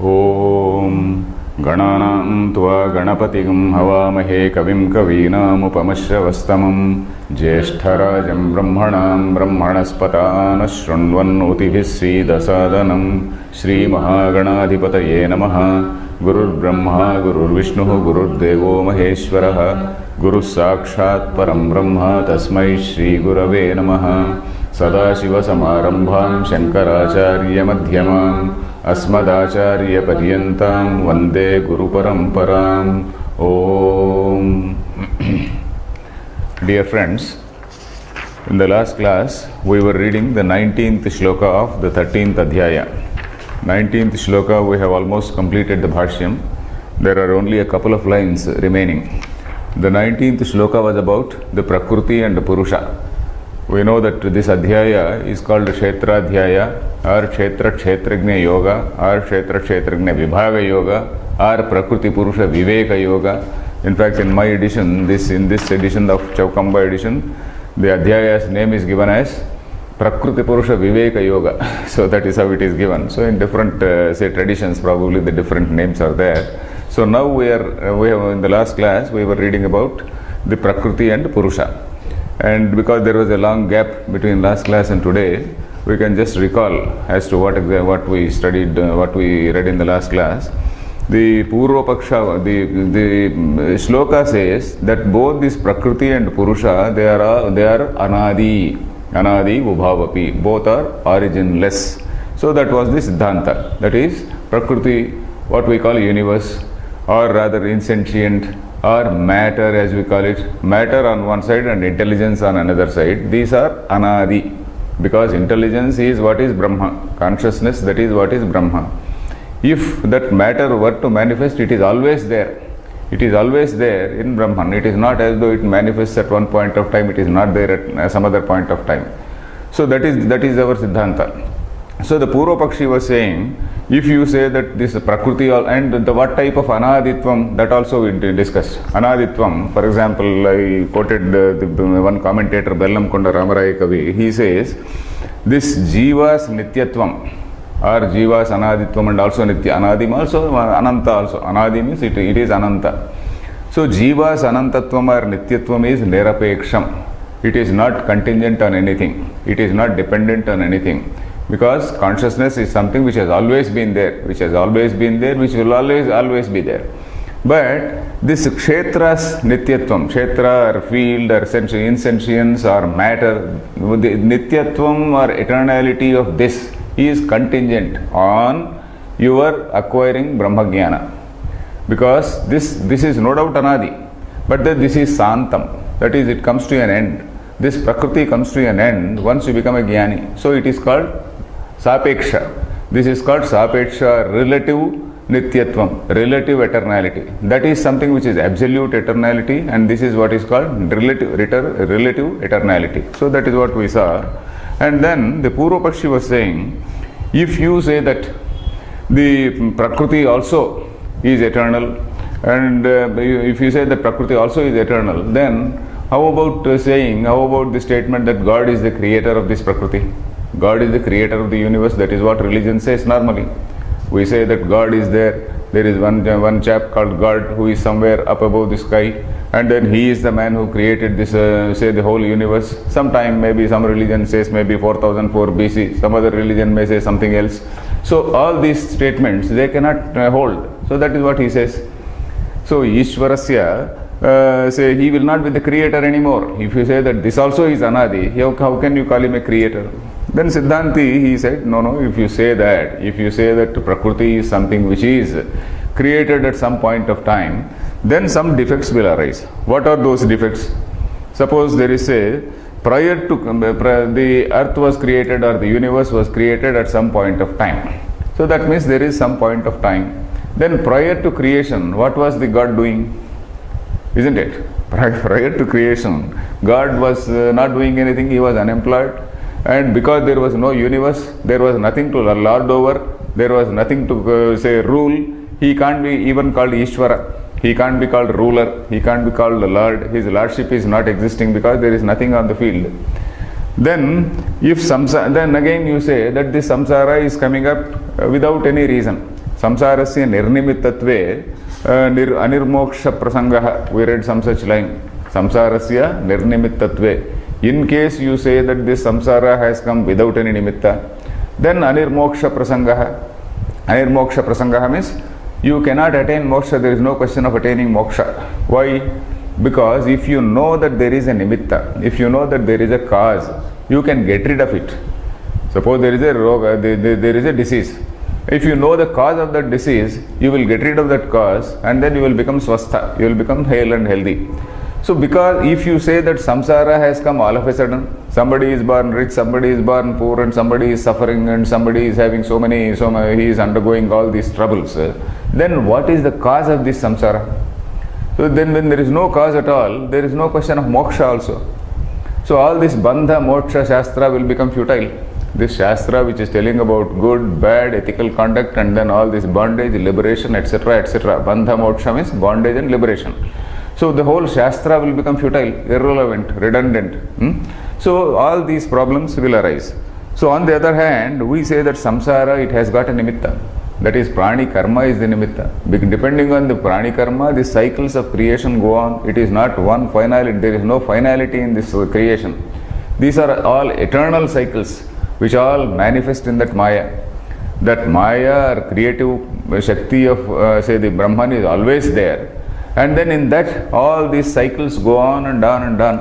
ॐ गणानां त्वा गणपतिं हवामहे कविं कवीनामुपमश्रवस्तमं ज्येष्ठराजं ब्रह्मणां ब्रह्मणस्पतान् शृण्वन्नोतिभिः सीदसादनं श्रीमहागणाधिपतये नमः। गुरुर्ब्रह्मा गुरुर्विष्णुः गुरुर्देवो महेश्वरः गुरुः साक्षात् परं ब्रह्म तस्मै श्रीगुरवे नमः। सदाशिवसमारम्भां शङ्कराचार्यमध्यमाम् अस्मदाचार्यपर्यन्तां वन्दे गुरुपरम्पराम्। ॐ Dear friends, in the last class we were reading the 19th shloka of the 13th adhyaya. 19th shloka we have almost completed the bhashyam. There are only a couple of lines remaining. The 19th shloka was about the Prakriti and the Purusha. We know that this adhyaya is called Kshetra Adhyaya or Kshetra Kshetragna Yoga or Kshetra Kshetragna Vibhaga Yoga or Prakriti Purusha Viveka Yoga. In fact, in my edition, in this edition of Chaukamba edition, the adhyaya's name is given as Prakriti Purusha Viveka Yoga. So that is how it is given. So in different traditions, probably the different names are there. So now we have in the last class we were reading about the Prakriti and Purusha. And because there was a long gap between last class and today, we can just recall as to what we studied, what we read in the last class. The Purva Paksha, the shloka says that both this Prakriti and Purusha, they are Anadi Ubhavapi, both are originless. So that was the Siddhanta. That is Prakriti, what we call universe, or rather insentient, or matter as we call it, matter on one side and intelligence on another side. These are Anadi, because intelligence is what is Brahma, consciousness, that is what is Brahma. If that matter were to manifest, it is always there. It is always there in Brahman. It is not as though it manifests at one point of time, it is not there at some other point of time. So that is our Siddhanta. So the Purva Pakshi was saying, if you say that this Prakriti and what type of Anaditvam, that also we discussed. Anaditvam, for example, I quoted the one commentator, Bellamkonda Ramaraya Kavi. He says, this Jiva's Nityatvam, or Jiva's Anaditvam and also Nitya. Anadim also, Ananta also. Anadi means it is Ananta. So Jiva's Anantatvam or Nityatvam is Nirapeksham. It is not contingent on anything. It is not dependent on anything. Because consciousness is something which has always been there, which will always be there. But this Kshetra's Nityatvam, Kshetra or field or insentience or matter, the Nityatvam or eternality of this is contingent on your acquiring Brahmagyana. Because this is no doubt Anadi, but this is Santam, that is, it comes to an end. This Prakriti comes to an end once you become a Jnani. So it is called Sapeksha. This is called Sapeksha, relative Nityatvam, relative eternality. That is something which is absolute eternality, and this is what is called relative eternality. So that is what we saw. And then the Purva Pakshi was saying, if you say that the Prakriti also is eternal, and if you say that Prakriti also is eternal, then how about the statement that God is the creator of this Prakriti? God is the creator of the universe. That is what religion says normally. We say that God is there. There is one chap called God who is somewhere up above the sky, and then he is the man who created this, say the whole universe. Sometime maybe some religion says maybe 4004 BC, some other religion may say something else. So all these statements, they cannot hold. So that is what he says. So Ishwarasya, say he will not be the creator anymore. If you say that this also is Anadi, how can you call him a creator? Then Siddhanti, he said, no, if you say that Prakriti is something which is created at some point of time, then some defects will arise. What are those defects? Suppose there is prior to the earth was created or the universe was created at some point of time. So that means there is some point of time. Then prior to creation, what was the God doing? Isn't it? Prior to creation, God was not doing anything, he was unemployed. And because there was no universe, there was nothing to lord over, there was nothing to rule, he can't be even called Ishvara. He can't be called ruler, he can't be called Lord, his lordship is not existing because there is nothing on the field. Then if then again you say that this samsara is coming up without any reason. Samsarasya nirnimittatve anirmoksha prasangah. We read some such line. Samsarasya nirnimittatve. In case you say that this samsara has come without any nimitta, then anirmoksha prasangah. Anirmoksha prasangah means you cannot attain moksha. There is no question of attaining moksha. Why? Because if you know that there is a nimitta, if you know that there is a cause, you can get rid of it. Suppose there is a roga, there is a disease. If you know the cause of that disease, you will get rid of that cause and then you will become swastha, you will become hale and healthy. So because if you say that samsara has come all of a sudden, somebody is born rich, somebody is born poor, and somebody is suffering, and somebody is having so many, he is undergoing all these troubles, then what is the cause of this samsara? So then when there is no cause at all, there is no question of moksha also. So all this bandha, moksha, shastra will become futile. This shastra which is telling about good, bad, ethical conduct, and then all this bondage, liberation, etc., etc. Bandha, moksha means bondage and liberation. So the whole shastra will become futile, irrelevant, redundant. So all these problems will arise. So on the other hand, we say that samsara, it has got a nimitta. That is, prani karma is the nimitta. Depending on the prani karma, the cycles of creation go on. It is not one finality. There is no finality in this creation. These are all eternal cycles which all manifest in that maya. That maya or creative shakti of, say, the Brahman is always there. And then in that, all these cycles go on and on and on.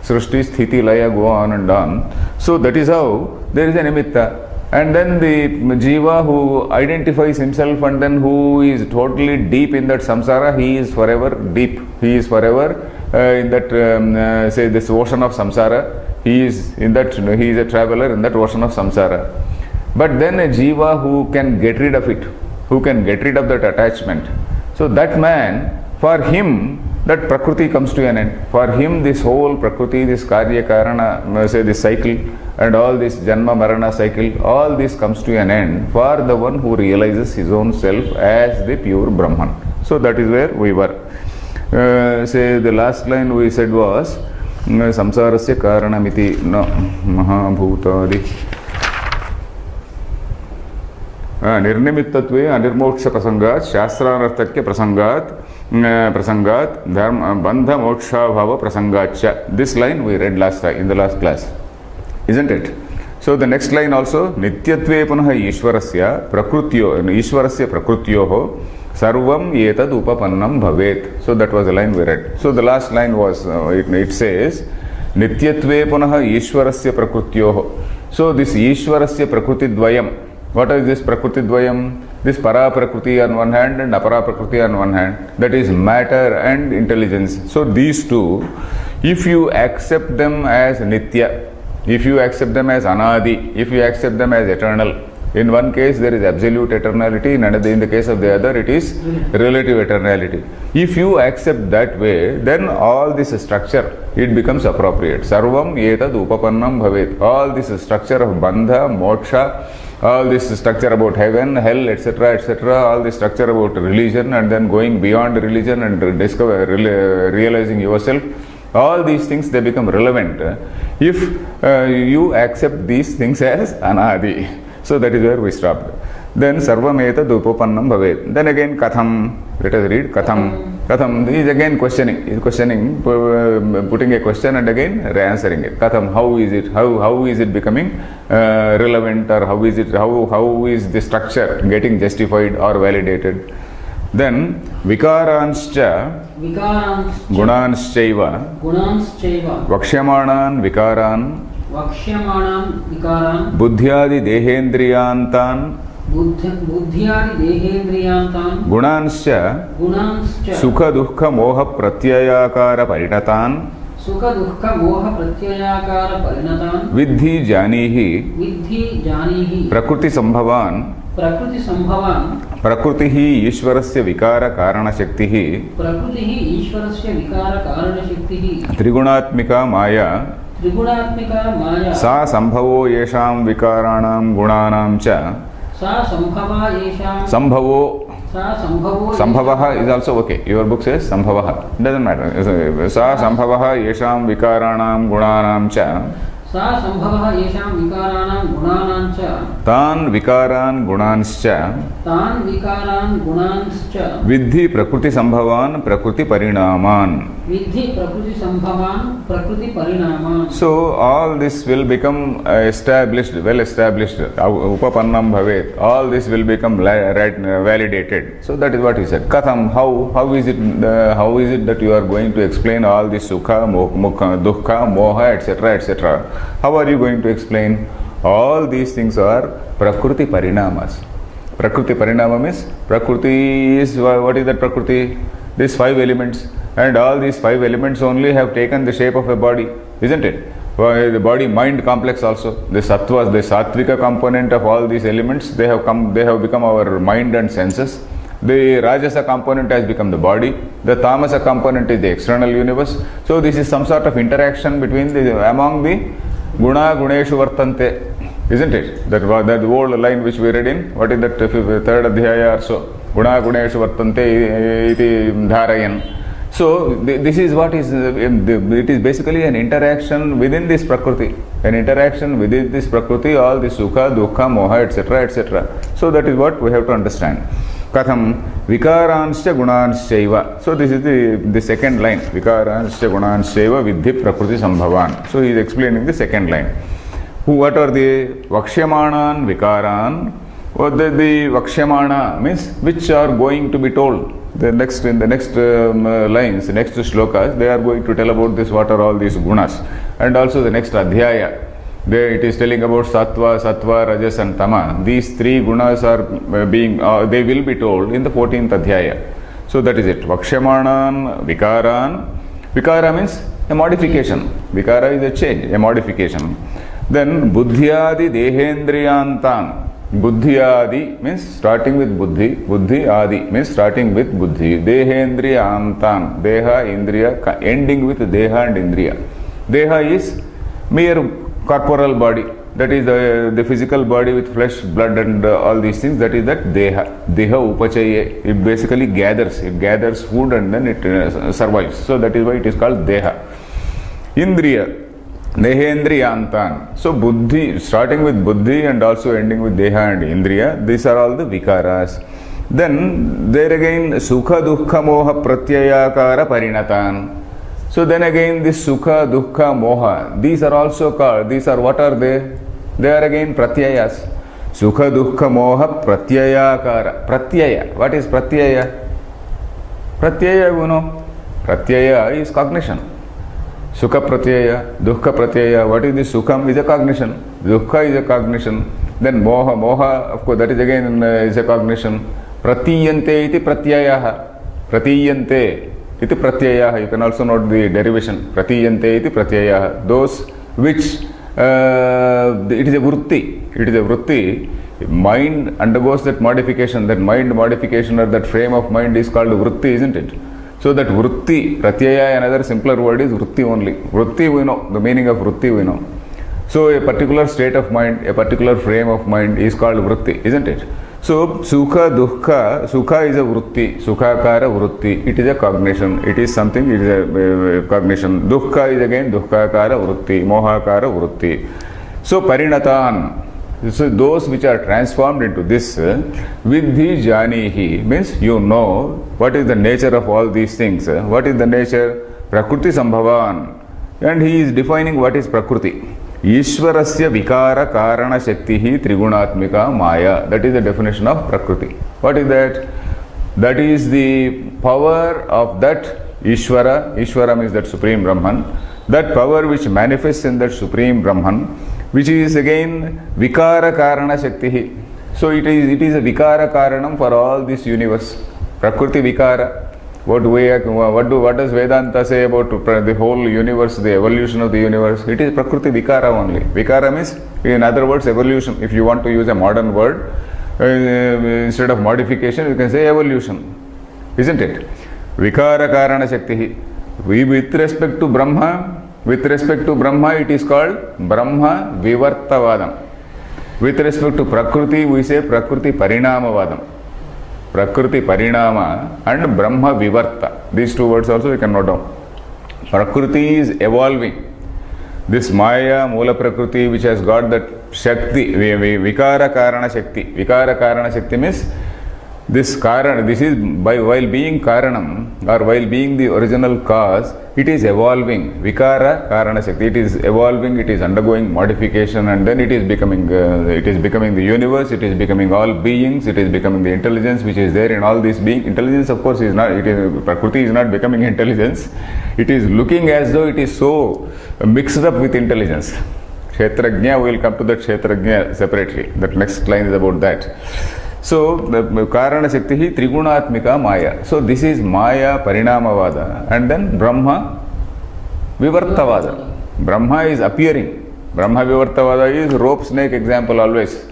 Srishti, Sthiti, Laya go on and on. So that is how there is a nimitta. And then the jiva who identifies himself and then who is totally deep in that samsara, he is forever deep. He is forever in that, say, this ocean of samsara. He is in that, he is a traveler in that ocean of samsara. But then a jiva who can get rid of it, who can get rid of that attachment. So that man, for him, that prakriti comes to an end. For him, this whole prakriti, this karya karana, say this cycle, and all this janma marana cycle, all this comes to an end for the one who realizes his own self as the pure Brahman. So that is where we were. Say the last line we said was samsarasya karanamiti no mahabhutadi निर्निमित्तत्वे अनिर्मोक्ष प्रसंगात शास्त्रानर्थक्य प्रसंगात धर्म बंध मोक्षाभाव प्रसंगाच्च. This line we read last time in the last class, isn't it? So the next line also, nityatve punah ishwarasya prakrutyoho sarvam etad upapannam bhavet. So that was the line we read. So the last line was, it says, nityatve punah ishwarasya prakrutyoho. So this ishwarasya prakriti dvayam. What is this prakriti dvayam? This para prakriti on one hand and apara prakriti on one hand. That is matter and intelligence. So these two, if you accept them as nitya, if you accept them as anadi, if you accept them as eternal, in one case there is absolute eternality, in the case of the other it is relative eternality. If you accept that way, then all this structure, it becomes appropriate. Sarvam etad upapannam bhavet. All this structure of bandha, moksha, all this structure about heaven, hell, etc., etc., all this structure about religion and then going beyond religion and realizing yourself, all these things, they become relevant if you accept these things as anadi. So that is where we stopped. Then sarvam etad upapannam bhavet. Then again katham. Let us read katham. Katham is again questioning. He is questioning, putting a question and again answering it. Katham, how is it? How is it becoming relevant, or how is the structure getting justified or validated? Then vikaranscha gunanschaiva vakshamanan vikaran buddhyadi dehendriyantan gunanscha sukha dukkha moha pratyayakara parinatan vidhi janihi prakriti sambhavan प्रकृति ही ईश्वरस्य विकार कारण शक्ति ही त्रिगुणात्मिका माया सा संभवो येषां विकाराणां गुणानां च संभवः is also okay. Your book says संभवः, doesn't matter. सा संभवः येषां विकाराणां गुणानां च सा संभवः येषां विकाराणां गुणानां च तान् विकारान् गुणांश्च विद्धि प्रकृति संभवान् प्रकृति परिणामान्. So all this will become established, well established. Upapannam bhavet. All this will become validated. So that is what he said. Katham, how is it that you are going to explain all this sukha, mukha, dukkha, moha, etc., etc.? How are you going to explain? All these things are prakriti parinamas. Prakriti parinama means prakriti is, what is that prakriti? These 5 elements, and all these 5 elements only have taken the shape of a body, isn't it? The body mind complex also, the sattvas, the sattvika component of all these elements, they have become our mind and senses. The rajasa component has become the body, the tamasa component is the external universe. So this is some sort of interaction among the guna guneshu vartante, isn't it? That old line which we read in, what is that, 3rd adhyaya or so, guna guneshu vartante iti dharayan. So this is what is, it is basically an interaction within this prakriti, an interaction within this prakriti, all the sukha, dukkha, moha, etc., etc. So that is what we have to understand. Katham vikaranscha gunanschaiva. So this is the second line, vikaranscha gunanschaiva viddhi prakriti sambhavan. So he is explaining the second line. What are the vakshamanan vikaran? What the vakshamana means which are going to be told. In the next lines, the next shlokas, they are going to tell about this, what are all these gunas. And also the next adhyaya, there it is telling about sattva, rajas and tama. These 3 gunas are they will be told in the 14th adhyaya. So that is it. Vakshamanan vikaran. Vikara means a modification. Vikara is a change, a modification. Then buddhyadi dehendriyantan. Buddhyadi means starting with buddhi. Buddhi adi means starting with buddhi. Dehendriya antan. Deha, indriya, ending with deha and indriya. Deha is mere corporal body. That is the physical body with flesh, blood and all these things. That is that deha. Deha upachaye. It basically gathers. It gathers food and then it survives. So that is why it is called deha. Indriya. Dehendriyantan. So buddhi, starting with buddhi and also ending with deha and indriya, these are all the vikaras. Then there again sukha dukkha moha pratyayakara parinatan. So then again this sukha dukkha moha, these are also called, these are, what are they? They are again pratyayas. Sukha dukkha moha pratyayakara. Pratyaya. What is pratyaya? Pratyaya, you know. Pratyaya is cognition. Sukha pratyaya, dukkha pratyaya. What is this? Sukham is a cognition, dukkha is a cognition. Then moha, of course, that is again is a cognition. Pratiyante iti pratyayaha. Pratiyante iti pratyayaha. You can also note the derivation. Pratiyante iti pratyayaha. Those which, it is a vritti. It is a vritti. Mind undergoes that modification. That mind modification or that frame of mind is called vritti, isn't it? So that vritti, pratyaya, another simpler word is vritti only. Vritti we know, the meaning of vritti we know. So a particular state of mind, a particular frame of mind is called vritti, isn't it? So sukha, dukkha, sukha is a vritti, sukhakara vritti, it is a cognition, it is something, it is a cognition. Dukkha is again dukkakara vritti, mohakara vritti. So parinatan. So those which are transformed into this, vidhi janihi, means you know what is the nature of all these things. What is the nature? Prakriti sambhavan. And he is defining what is prakriti. Ishvarasya vikara karana shaktihi trigunatmika maya. That is the definition of prakriti. What is that? That is the power of that Ishvara. Ishvara means that Supreme Brahman. That power which manifests in that Supreme Brahman, which is again vikara karana shaktihi. So it is a vikara karanam for all this universe. Prakriti vikara. What does Vedanta say about the whole universe, the evolution of the universe? It is prakriti vikara only. Vikara means, in other words, evolution. If you want to use a modern word, instead of modification, you can say evolution. Isn't it? Vikara karana shaktihi. With respect to Brahma, it is called Brahma Vivartavadam. With respect to Prakriti, we say Prakriti Parinamavadam. Prakriti Parinama and Brahma Vivarta. These two words also we can note down. Prakriti is evolving. This Maya, Mula Prakriti, which has got that Shakti, Vikara Karana Shakti. Vikara Karana Shakti means this Karana, this is while being Karanam or while being the original cause, it is evolving. Vikara Karana Shakti, it is evolving, it is undergoing modification, and then it is becoming the universe, it is becoming all beings, it is becoming the intelligence which is there in all these beings. Intelligence, of course, is not, Prakriti is not becoming intelligence. It is looking as though it is so mixed up with intelligence. Kshetrajna, we will come to that Kshetrajna separately. That next line is about that. So, the Karana Shakti hi Trigunatmika Maya. So, this is Maya Parinamavada, and then Brahma Vivartavada. Brahma is appearing. Brahma Vivartavada is rope snake example always.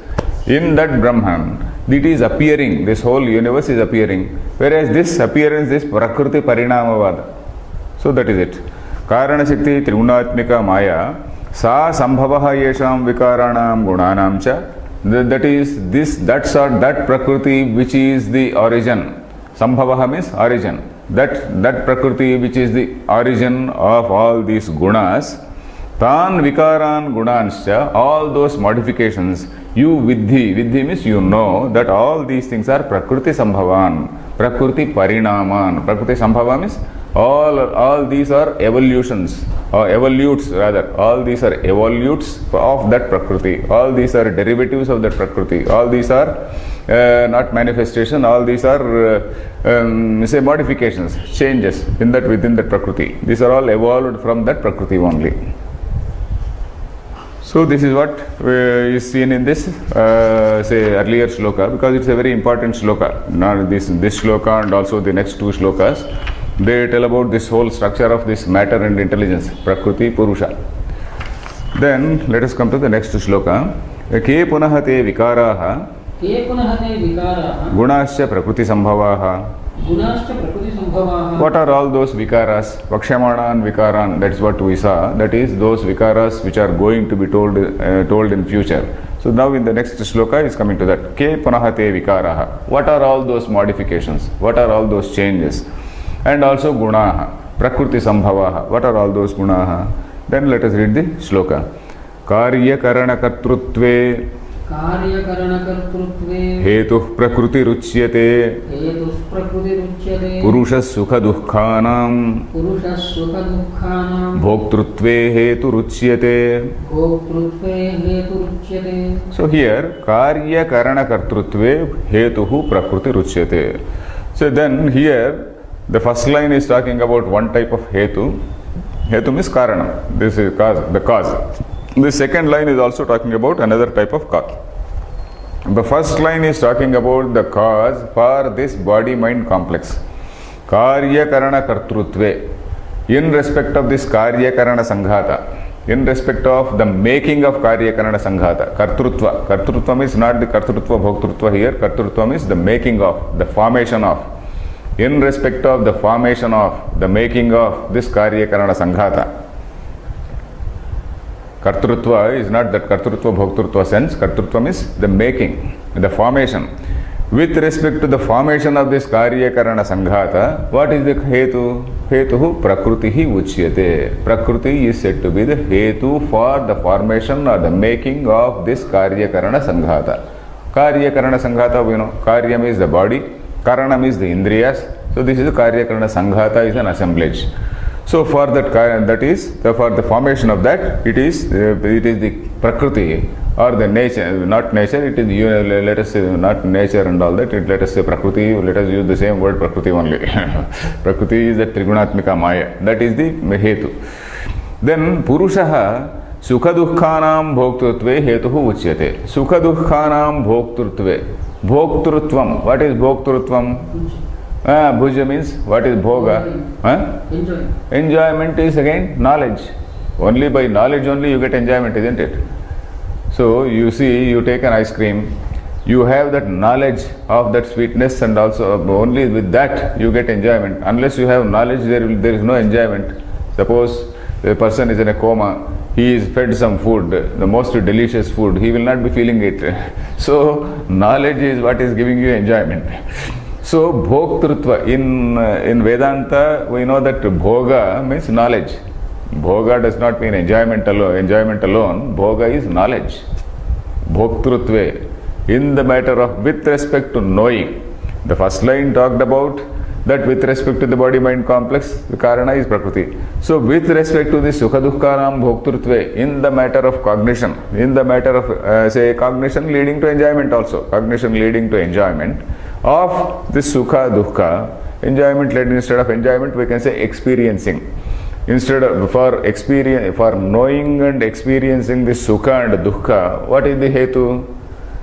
In that Brahman, it is appearing, this whole universe is appearing. Whereas this appearance is Prakriti Parinamavada. So, that is it. Karana Shakti Trigunatmika Maya Sa Sambhavaha Yesham Vikaranam Gunanam Cha. That is this, that Prakriti which is the origin. Sambhavaha means origin. That Prakriti which is the origin of all these gunas. Tan Vikaran Gunanscha, all those modifications, you Vidhi means you know that all these things are Prakriti Sambhavan, Prakriti Parinaman. Prakriti Sambhava means all these are evolutions, or evolutes rather. All these are evolutes of that Prakriti. All these are derivatives of that Prakriti. All these are not manifestation. All these are say modifications, changes within that Prakriti. These are all evolved from that Prakriti only. So this is what is seen in this say earlier shloka, because it's a very important shloka. Now this shloka and also the next two shlokas, they tell about this whole structure of this matter and intelligence, Prakriti, Purusha. Then let us come to the next shloka. Ke punahate vikaraha gunascha prakriti sambhavaha. What are all those vikaras? Vakshamanan vikaran, that's what we saw. That is those vikaras which are going to be told in future. So now in the next shloka is coming to that. Ke punahate vikaraha. What are all those modifications? What are all those changes? And also gunaha, prakriti sambhavaha. What are all those gunaha? Then let us read the shloka. Karya karana kartrutve hetuh prakriti ruchyate purushas sukha dukkhanam bhoktrutve hetu ruchyate. So here karya karana kartrutve hetuh prakriti ruchyate. So then here the first line is talking about one type of hetu. Hetu means karana. This is cause, the cause. The second line is also talking about another type of cause. The first line is talking about the cause for this body-mind complex. Karya karana kartrutve. In respect of this karya karana sanghata. In respect of the making of karya karana sanghata. Kartrutva. Kartrutva is not the kartrutva bhoktrutva here. Kartrutva is the making of, the formation of. In respect of the formation of, the making of this karya karana sanghata. Kartrutva is not that kartrutva bhoktrutva sense. Kartrutva is the making, the formation. With respect to the formation of this karya karana sanghata, what is the hetu? Hetu prakriti uchyate. Prakriti is said to be the hetu for the formation or the making of this karya karana sanghata. Karya karana sanghata, we know, karyam is the body, karanam is the indriyas. So this is the karya karana sanghata, is an assemblage. So for that is for the formation of that, it is the prakriti or the nature, not nature. It is let us say not nature and all that. Let us say prakriti. Let us use the same word prakriti only. Prakriti is the trigunatmika maya. That is the hetu. Then purushaha sukha dukkhanam bhoktrutve hetuhu uchyate. Sukha dukkhanam bhoktrutve. Bhoktrutvam. What is bhoktrutvam? Bhuja means what is bhoga? Enjoyment is again knowledge. Only by knowledge only you get enjoyment, isn't it? So you see, you take an ice cream, you have that knowledge of that sweetness, and also only with that you get enjoyment. Unless you have knowledge, there is no enjoyment. Suppose the person is in a coma, he is fed some food, the most delicious food, he will not be feeling it. So knowledge is what is giving you enjoyment. So bhoktrutva, in Vedanta we know that bhoga means knowledge. Bhoga does not mean enjoyment alone. Enjoyment alone. Bhoga is knowledge. Bhoktrutve. In the matter of with respect to knowing. The first line talked about that with respect to the body-mind complex, the karana is prakriti. So with respect to the sukha dukkhanam bhoktrutve, in the matter of cognition, in the matter of say cognition leading to enjoyment also, cognition leading to enjoyment of this sukha dukkha, enjoyment led instead of enjoyment we can say experiencing. Instead of for experience, for knowing and experiencing this sukha and dukkha, what is the hetu?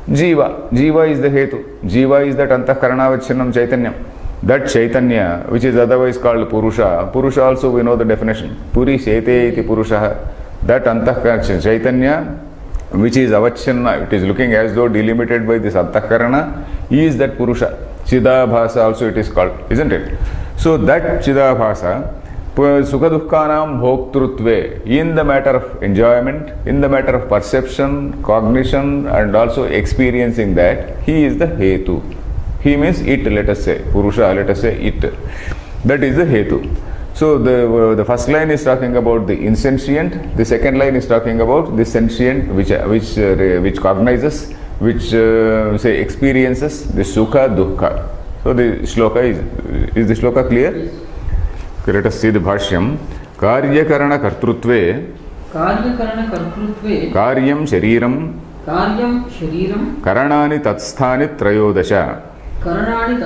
Jiva. Jiva is the hetu. Jiva is that antahkaranavachinam chaitanyam. That Chaitanya, which is otherwise called Purusha, Purusha also we know the definition. Puri Shete iti Purusha. That Antahkarana Chaitanya, which is Avachinna, it is looking as though delimited by this Antahkarana, is that Purusha. Chidabhasa also it is called, isn't it? So that Chidabhasa, Sukha Dukkhanam Bhoktrutve, in the matter of enjoyment, in the matter of perception, cognition, and also experiencing that, he is the Hetu. He means it, let us say. Purusha, let us say it. That is the hetu. So the first line is talking about the insentient. The second line is talking about the sentient, which cognizes, which say experiences the sukha dukkha. So the shloka is the shloka clear? Yes. Okay, let us see the bhashyam. Karyakarana kartrutve. Karyakarana kartrutve. Karyam shariram. Karyam shariram. Karanani tatsthani trayodasha. Karanani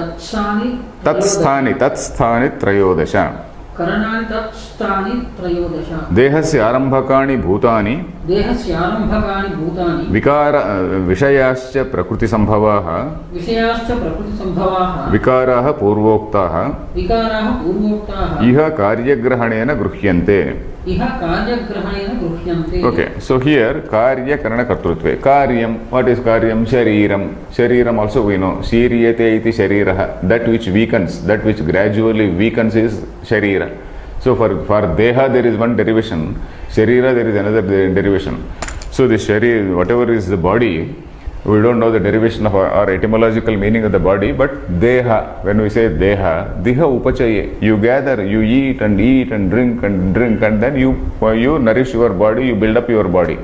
tatsthani trayodasha. Karanani tatsthani trayodasha. Dehasya arambhakani bhutani. Dehasya arambhakani bhutani. Vikara vishayascha prakriti sambhavaha. Vishayascha prakriti sambhavaha. Vikaraha purvoktaha. Vikaraha purvoktaha. Iha karyagrahanena gruhyante. Iha karyagrahanena gruhyante. Okay, so here karya karana kartrutve. Karyam, what is karyam? Shariram. Shariram also we know. Shiryate iti shariraha. That which weakens, that which gradually weakens is sharira. So for deha there is one derivation. Sharira there is another derivation. So the sharir, whatever is the body, we don't know the derivation of or etymological meaning of the body, but deha, when we say deha upachaye, you gather, you eat and drink and then you nourish your body, you build up your body.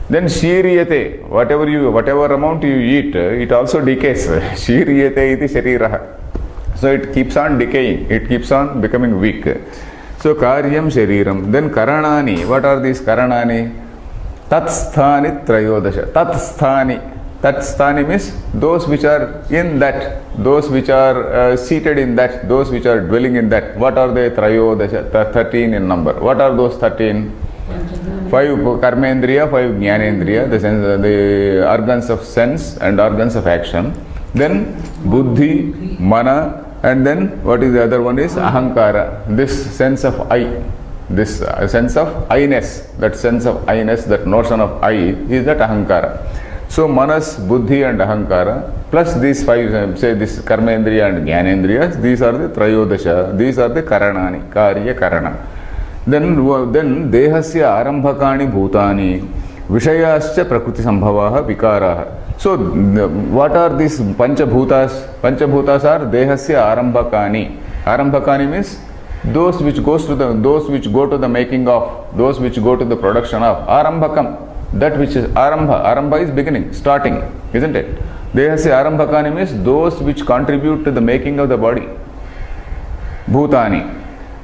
Then shiryate, whatever amount you eat, it also decays. Shiryate iti shariraha. So it keeps on decaying, it keeps on becoming weak. So karyam shariram. Then karanani, what are these karanani? Tatsthani trayodasha. Tatsthani means those which are in that, those which are seated in that, those which are dwelling in that. What are they? Trayodasha, 13 in number. What are those 13? 5 karmendriya, 5 jnanendriya, the organs of sense and organs of action. Then buddhi, mana, and then what is the other one is ahankara. This sense of I, this sense of I-ness, that notion of I is that ahankara. So manas, buddhi and ahankara plus these 5, say this karmendriya and jnanendriya, these are the trayodasha, these are the karanani, karya karana. Then dehasya arambhakani bhutani vishayascha prakriti sambhavaha vikaraha. So what are these panchabhutas? Panchabhutas are dehasya arambhakani. Arambhakani means those which go to the making of, those which go to the production of. Arambhakam, that which is arambha. Arambha is beginning, starting, isn't it? Dehasya arambhakani means those which contribute to the making of the body. Bhutani.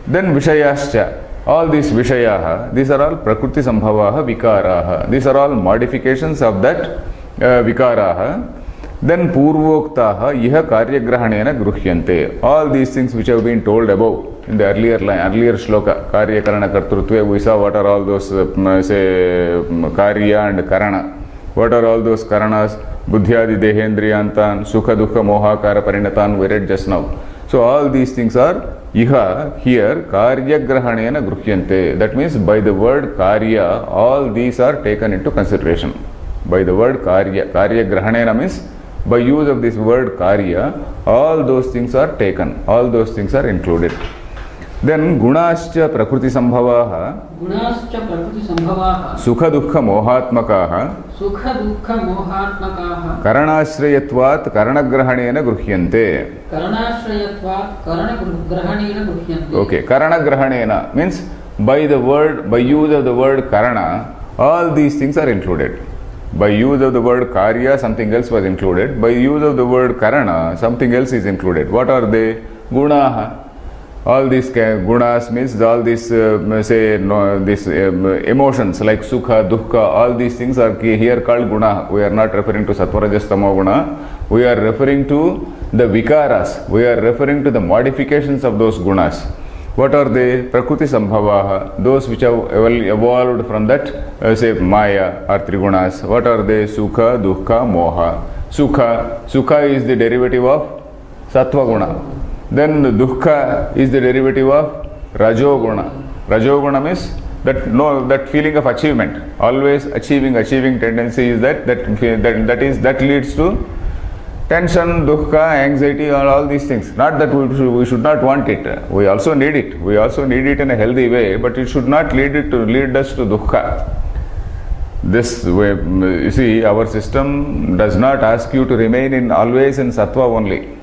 Then vishayascha. All these vishayaha, these are all prakriti sambhavaha vikaraha. These are all modifications of that vikaraha. Then purvoktaha iha karyagrahanena gruhyante. All these things which have been told above in the earlier shloka, karya karana kartrutve, we saw what are all those say karya and karana. What are all those karanas? Buddhyadi dehendriyantan, sukha dukkha mohakara parinatan, we read just now. So all these things are iha, here, karyagrahanena gruhyante. That means by the word karya, all these are taken into consideration. By the word karyagrahanena means by use of this word karya, all those things are taken, all those things are included. Then gunascha prakriti sambhavaha sukha dukkha mohatmakaha karanashrayatvat karanagrahanena gruhyante. Okay, karanagrahanena means by use of the word karana, all these things are included. By use of the word karya, something else was included. By use of the word karana, something else is included. What are they? Gunaha. All these gunas means all these emotions like sukha, dukkha, all these things are here called guna. We are not referring to sattva, rajas, tamo guna. We are referring to the vikaras. We are referring to the modifications of those gunas. What are they? Prakriti sambhavaha, those which have evolved from that, say maya or trigunas. What are they? Sukha, dukkha, moha. Sukha is the derivative of sattva guna. Then dukkha is the derivative of rajoguna. Rajoguna means that feeling of achievement, always achieving tendency is that leads to tension, dukkha, anxiety, all these things. Not that we should not want it. We also need it. We also need it in a healthy way, but it should not lead us to dukkha. This way, you see, our system does not ask you to remain always in sattva only.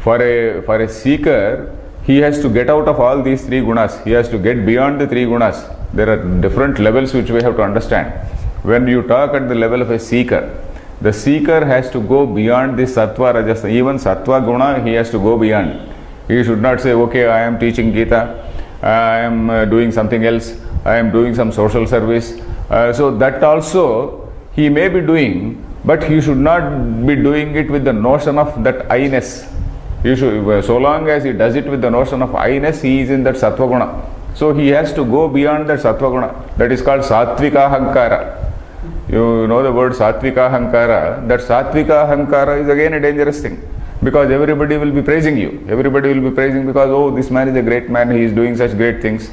For a seeker, he has to get out of all these three gunas. He has to get beyond the three gunas. There are different levels which we have to understand. When you talk at the level of a seeker, the seeker has to go beyond the sattva, rajas, even sattva guna, he has to go beyond. He should not say, okay, I am teaching Gita, I am doing something else, I am doing some social service. So that also he may be doing, but he should not be doing it with the notion of that I-ness. So long as he does it with the notion of I-ness, he is in that sattva guna. So he has to go beyond that sattva guna. That is called sattvika hankara. You know the word sattvika hankara. That sattvika hankara is again a dangerous thing, because everybody will be praising you. Everybody will be praising because, oh, this man is a great man, he is doing such great things.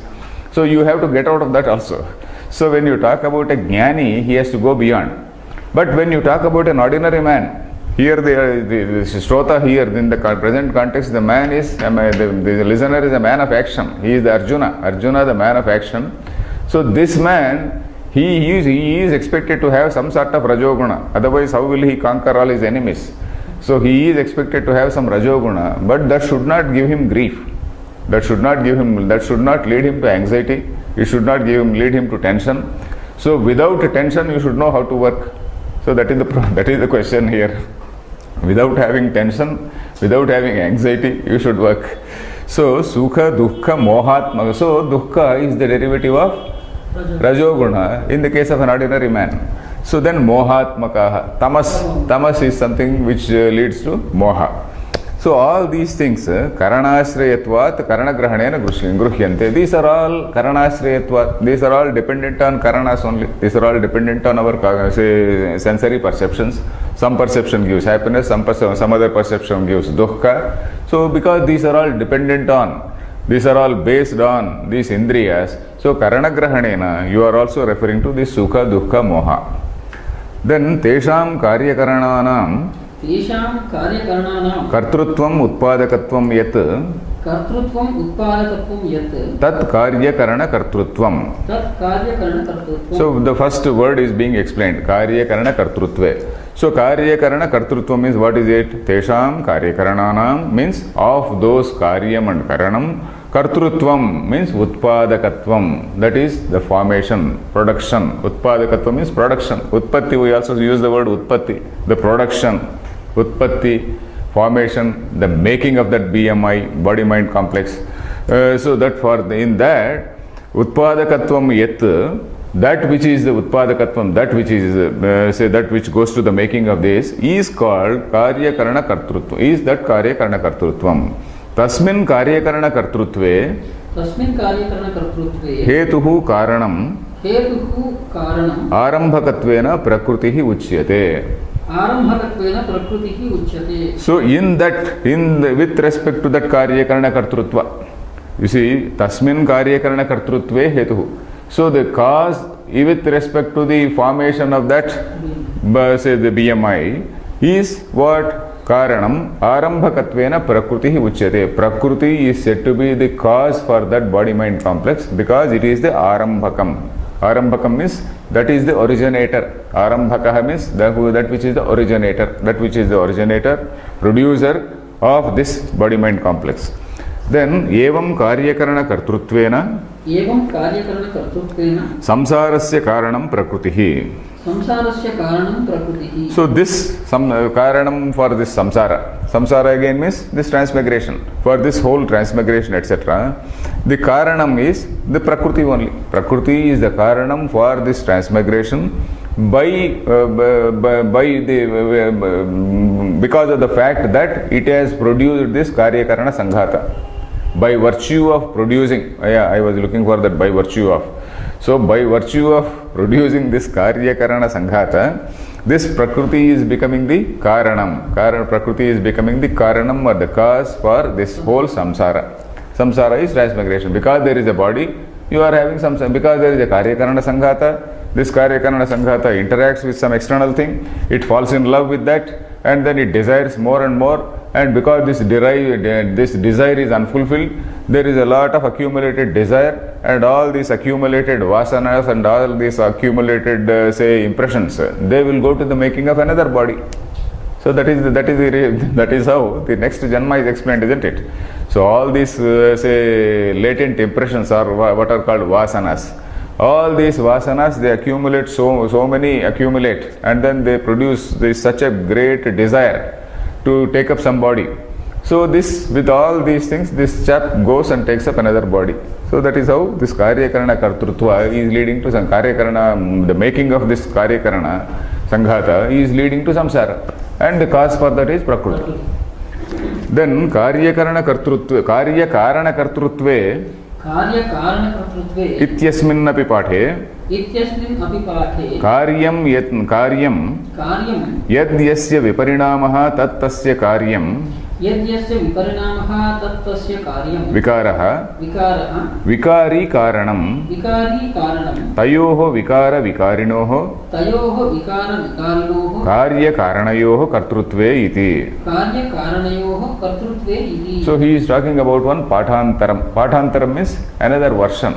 So you have to get out of that also. So when you talk about a jnani, he has to go beyond. But when you talk about an ordinary man, here the Shrota here, in the present context, the man is, the listener is a man of action. He is the Arjuna the man of action. So this man, he is expected to have some sort of rajoguna. Otherwise, how will he conquer all his enemies? So he is expected to have some rajoguna, but that should not give him grief. That should not lead him to anxiety. It should not lead him to tension. So without tension, you should know how to work. So that is the question here. Without having tension, without having anxiety, you should work. So sukha, dukkha, mohatma. So dukkha is the derivative of rajoguna in the case of an ordinary man. So then mohatmakaha. Tamas is something which leads to moha. So all these things, karanashrayatvat, karanagrahanena gruhyante. These are all karanashrayatvat. These are all dependent on karanas only. These are all dependent on our sensory perceptions. Some perception gives happiness, some other perception gives dukkha. So because these are all dependent on, these are all based on these indriyas, so karanagrahanena, you are also referring to this sukha, dukkha, moha. Then tesham karyakarananam कर्तृत्वम उत्पादकत्वम यत् तत् कार्यकरण कर्तृत्वम. So the first word is being explained, कार्यकरण कर्तृत्वे. So कार्यकरण कर्तृत्वम is what is it? Tesham karyakarananam means of those karyam and karanam. Kartrutvam means utpadakatvam, that is the formation, production. Utpadakatvam is production. Utpatti, we also use the word utpatti, the production. Utpatti, formation, the making of that BMI, body-mind complex. So that in that, utpadakatvam yet, that which is the utpadakatvam, that which is, that which goes to the making of this, is called karyakarana kartrutvam, is that karyakarana kartrutvam. Tasmin karyakarana kartrutve hetuhu karanam arambhakatvena prakrutihi uchyate. So in that, with respect to that karyakarana kartrutva, you see, tasmin karyakarana kartrutve hetuhu. So the cause, with respect to the formation of that, say the BMI, is what? Karanam arambhakatvena prakrutihi uchyate. Prakriti is said to be the cause for that body-mind complex because it is the arambhakam. Arambhakam means that is the originator. Arambhakaha means that which is the originator. That which is the originator, producer of this body-mind complex. Then evam karyakarana kartruttvena एवं कार्यकरणकर्तृत्वेन samsarasya karanam prakritihi. संसारस्य कारणं प्रकृतिः. So this karanam for this samsara. Samsara again means this transmigration. For this whole transmigration, etc. The karanam is the prakriti only. Prakriti is the karanam for this transmigration because of the fact that it has produced this karyakarana sanghata. By virtue of producing, I was looking for that by virtue of. So by virtue of producing this karyakarana sanghata, this prakriti is becoming the karanam. Prakriti is becoming the karanam or the cause for this whole samsara. Samsara is transmigration. Because there is a body, you are having samsara. Because there is a karyakarana sanghata, this karyakarana sanghata interacts with some external thing, it falls in love with that, and then it desires more and more. And because this desire is unfulfilled, there is a lot of accumulated desire, and all these accumulated vasanas and all these accumulated impressions, they will go to the making of another body. So that is how the next janma is explained, isn't it? So all these latent impressions are what are called vasanas. All these vasanas, they accumulate, so many accumulate, and then they produce such a great desire to take up some body. So this, with all these things, this chap goes and takes up another body. So that is how this karyakarana kartrutva is leading to some karyakarana, the making of this karyakarana sanghata is leading to samsara, and the cause for that is prakriti. Then karyakarana kartrutve कार्यकारणकर्तृत्वे इत्यस्मिन् अपि पाठे कार्यं यद्यस्य विपरिणामः तत्तस्य कार्यं विकारः विकारी कारणं तयोः विकारिणोः कार्यकारणयोः कर्तृत्वे इति. So he is talking about one pathantaram. Pathantaram means another version.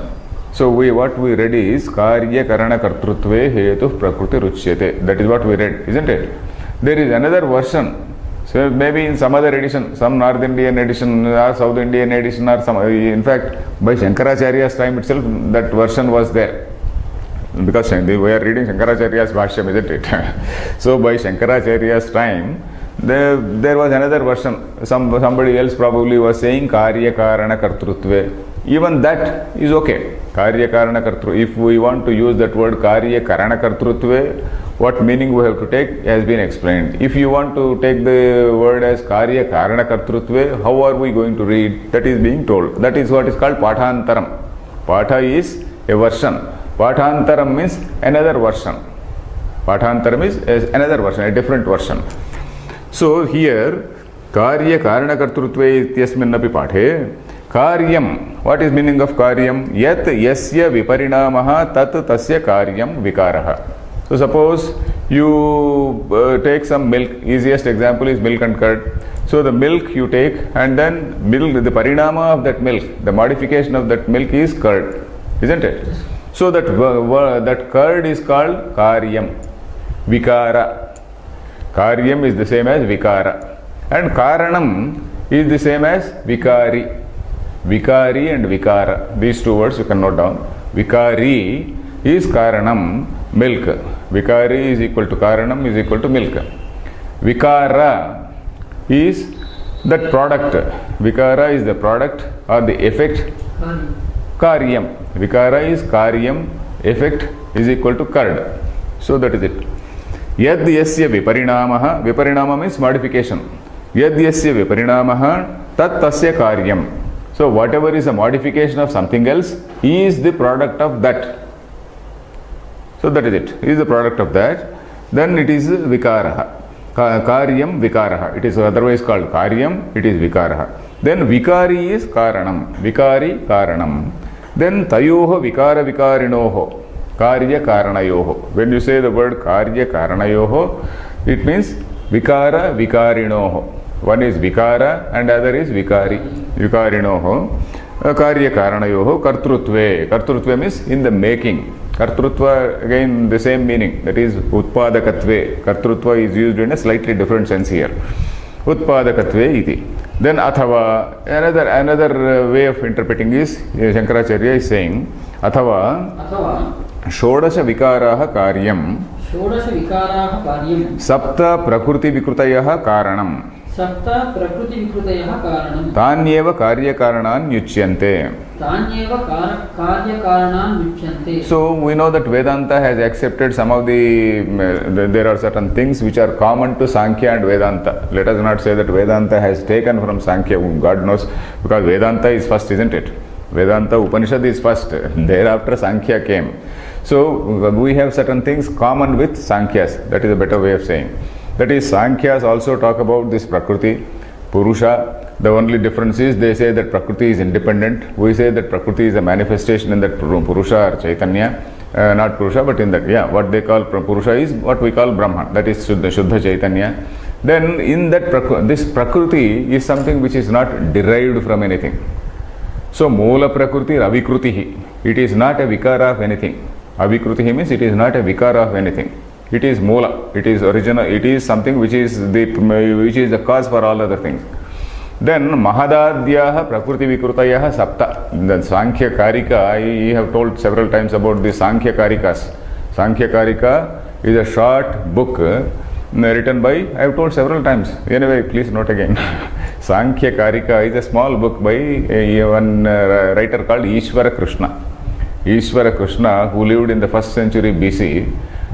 So what we read is karya karana kartrutve hetu prakriti ruchyate. That is what we read, isn't it? There is another version. So maybe in some other edition, some North Indian edition or South Indian edition or some, in fact by Shankaracharya's time itself that version was there. Because we are reading Shankaracharya's Bhashyam, isn't it? So by Shankaracharya's time, there was another version. Somebody else probably was saying Karya Karana Kartrutve. Even that is okay. Karya Karana Kartrutve. If we want to use that word Karya Karana Kartrutve, what meaning we have to take has been explained. If you want to take the word as Karya Karana Kartrutve, how are we going to read? That is being told. That is what is called Pathantaram. Patha is a version. Pathantaram means another version. Pathantaram is another version, a different version. So here, Karya Karana Kartrutve ityasminnapi pathe, Karyam. What is meaning of Karyam? Yat yasya viparinamaha tat tasya Karyam vikaraha. So suppose you take some milk. Easiest example is milk and curd. So the milk you take, and then the parinama of that milk, the modification of that milk is curd, isn't it? So that curd is called Karyam, Vikara. Karyam is the same as Vikara. And Karanam is the same as Vikari. Vikari and Vikara. These two words you can note down. Vikari is Karanam, milk. Vikari is equal to Karanam is equal to milk. Vikara is that product. Vikara is the product or the effect. Karyam. Vikara is Karyam, effect is equal to curd. So that is it. Yad yasya viparinamaha, viparinama means modification. Yad yasya viparinamaha tat tasya karyam. So whatever is a modification of something else is the product of that. So that is it. Is the product of that. Then it is vikaraha. Karyam vikaraha. It is otherwise called karyam. It is vikaraha. Then vikari is karanam. Vikari karanam. Then tayoho vikara vikarinoho. Karya karanayoho. When you say the word karya karanayoho, it means vikara vikarinoho. One is vikara and other is vikari. Vikarinoho. Karya karanayoho. Kartrutve. Kartrutve means in the making. Kartrutva, again the same meaning, that is utpadakatve. Kartrutva is used in a slightly different sense here. Utpadakatve iti. Then athava, another way of interpreting is, Shankaracharya is saying, athava अथवा षोडश विकाराः कार्यं षोडशविकाराः कार्यं सप्त प्रकृति विकृतयः कारणं सप्त प्रकृतिविकृतयः कारणं तान्येव कार्यकारणान् युच्यन्ते. तान्येव कार्यकारणान् मुच्यन्ते. So we know that Vedanta has accepted some of there are certain things which are common to Sankhya and Vedanta. Let us not say that Vedanta has taken from Sankhya, God knows, because Vedanta is first, isn't it? Vedanta Upanishad is first, thereafter Sankhya came. So we have certain things common with Sankhyas, that is a better way of saying. That is, Sankhya's also talk about this Prakriti, Purusha. The only difference is they say that Prakriti is independent. We say that Prakriti is a manifestation in that Purusha or Chaitanya. Not Purusha, but in that, what they call Purusha is what we call Brahman. That is Shuddha Chaitanya. Then in that this Prakriti is something which is not derived from anything. So Moola Prakriti Avikrutihi. It is not a vikara of anything. Avikrutihi means it is not a vikara of anything. It is Moola. It is original. It is something which is the cause for all other things. Then Mahadadyaha Prakriti Vikrutayah Sapta. The Sankhya Karika, I have told several times about the Sankhya Karikas. Sankhya Karika is a short book written by, I have told several times. Anyway, please note again. Sankhya Karika is a small book by one writer called Ishvara Krishna. Ishvara Krishna, who lived in the 1st century BC.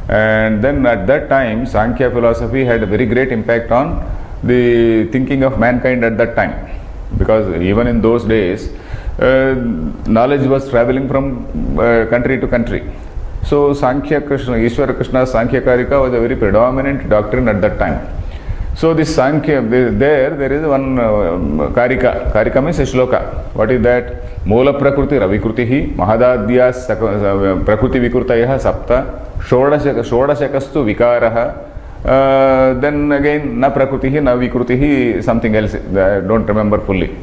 And then at that time, Sankhya philosophy had a very great impact on the thinking of mankind at that time. Because even in those days, knowledge was traveling from country to country. So Sankhya Krishna, Ishvara Krishna's Sankhya Karika was a very predominant doctrine at that time. So this Sankhya, there is one Karika. Karika means a shloka. What is that? Moola Prakriti Ravikrutihi, Mahadadyas Prakriti Vikrutayah Sapta, Shodashakastu Vikaraha. Then again, Na Prakritihi, Na Vikrutihi, something else. I don't remember fully.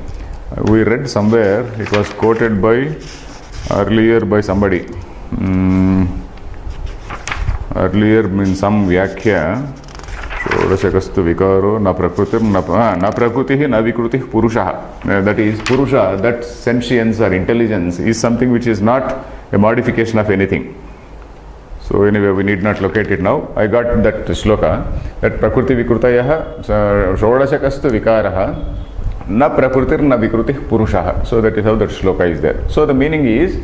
We read somewhere, it was quoted earlier by somebody. Earlier in some Vyakhya, Shodashakastu Vikaro, Na Prakritihi, Na Vikrutihi, Purushaha. That is, Purusha, that sentience or intelligence is something which is not a modification of anything. So anyway, we need not locate it now. I got that shloka, that Prakriti Vikrutayaha, Shodashakastu Vikaraha, Na Prakritir Na Vikrutih Purushaha. So that is how that shloka is there. So the meaning is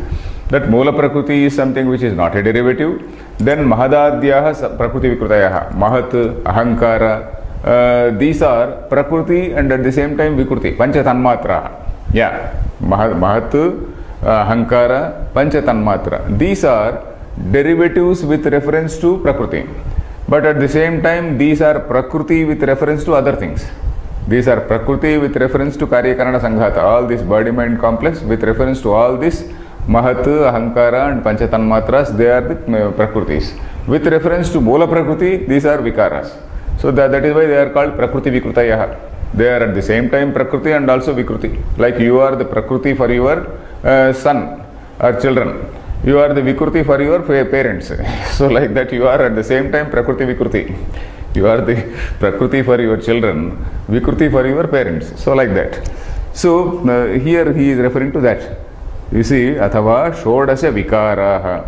that Moola Prakriti is something which is not a derivative. Then Mahadadyaha Prakriti Vikrutayaha, Mahat, Ahankara, these are Prakriti and at the same time Vikruti, Pancha Tanmatra. Mahat, Ahankara, Pancha Tanmatra. These are derivatives with reference to Prakriti. But at the same time, these are Prakriti with reference to other things. These are Prakriti with reference to Karyakarana Sanghata, all this body-mind complex with reference to all this Mahat, Ahankara and Panchatanmatras, they are the Prakritis. With reference to Moola Prakriti, these are Vikaras. So that is why they are called Prakriti Vikrutayaha. They are at the same time Prakriti and also Vikruti. Like you are the Prakriti for your son or children. You are the Vikruti for your parents. So like that you are at the same time Prakriti Vikruti. You are the Prakriti for your children, Vikruti for your parents. So like that. So here he is referring to that. You see, Athava Shodasya Vikaraha.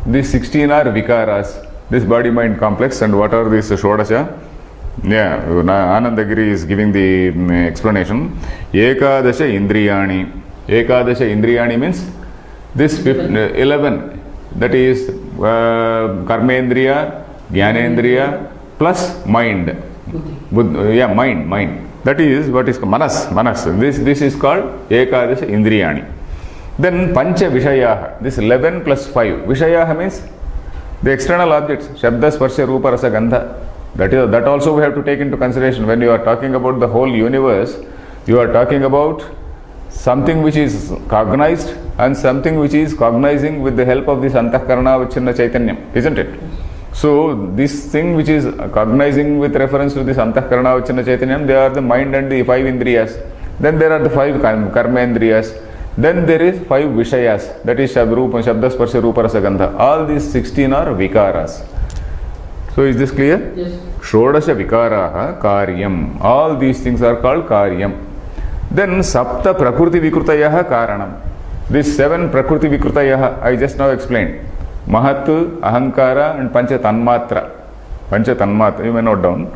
These 16 are Vikaras. This body-mind complex. And what are these Shodasya? Anandagiri is giving the explanation. Ekadasha Indriyani. Ekadasha Indriyani means this 11. That is Karmendriya, Jnanendriya plus mind. Mind. That is what is Manas. This is called Ekadasha Indriyani. Then Pancha Vishayaha. This 11 plus 5. Vishayaha means the external objects. Shabda, Sparsha, Rupa, Rasa, Gandha. That also we have to take into consideration. When you are talking about the whole universe, you are talking about something which is cognized and something which is cognizing with the help of this Antahkarana Vachinna Chaitanyam, isn't it? So this thing which is cognizing with reference to this Antahkarana Vachinna Chaitanyam, they are the mind and the 5 Indriyas. Then there are the 5 Karma Indriyas. Then there is 5 Vishayas, that is Shabda, Sparsha, Rupa, Rasa, Gandha. All these 16 are Vikaras. So is this clear? Yes. Shodasha vikaraha karyam. All these things are called karyam. Then sapta prakriti vikrutayaha karanam. These 7 prakriti vikrutayaha I just now explained. Mahat, ahankara and pancha tanmatra. Pancha tanmatra, you may note down.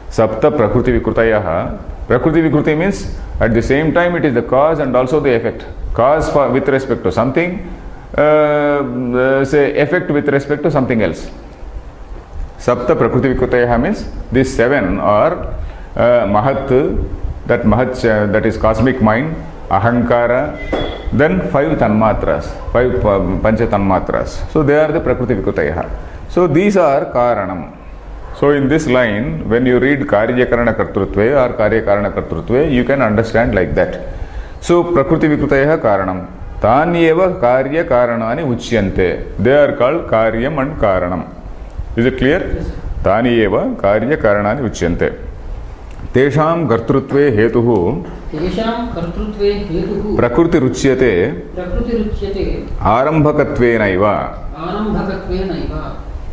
Sapta prakriti vikrutayaha. Prakriti vikruti means at the same time it is the cause and also the effect. Cause for, with respect to something, say effect with respect to something else. Sapta prakriti vikrutayaha means these 7 are mahat, that mahat, that is cosmic mind, ahankara, then 5 tanmatras, 5 pancha tanmatras. So they are the prakriti vikrutayaha. So these are karanam. So in this line, when you read karya karana kartrutve or karya karana kartrutve, you can understand like that. So prakriti vikrutayaha karanam. Tanyeva karya karanani uchyante. They are called karyam and karanam. Is it clear? Yes. Tanyeva karya karanani uchyante. Tesham kartrutve hetuhu तेषां कर्तृत्वे हेतुः prakriti ruchyate प्रकृतिरुच्यते arambhakatvena आरम्भकत्वेनैव.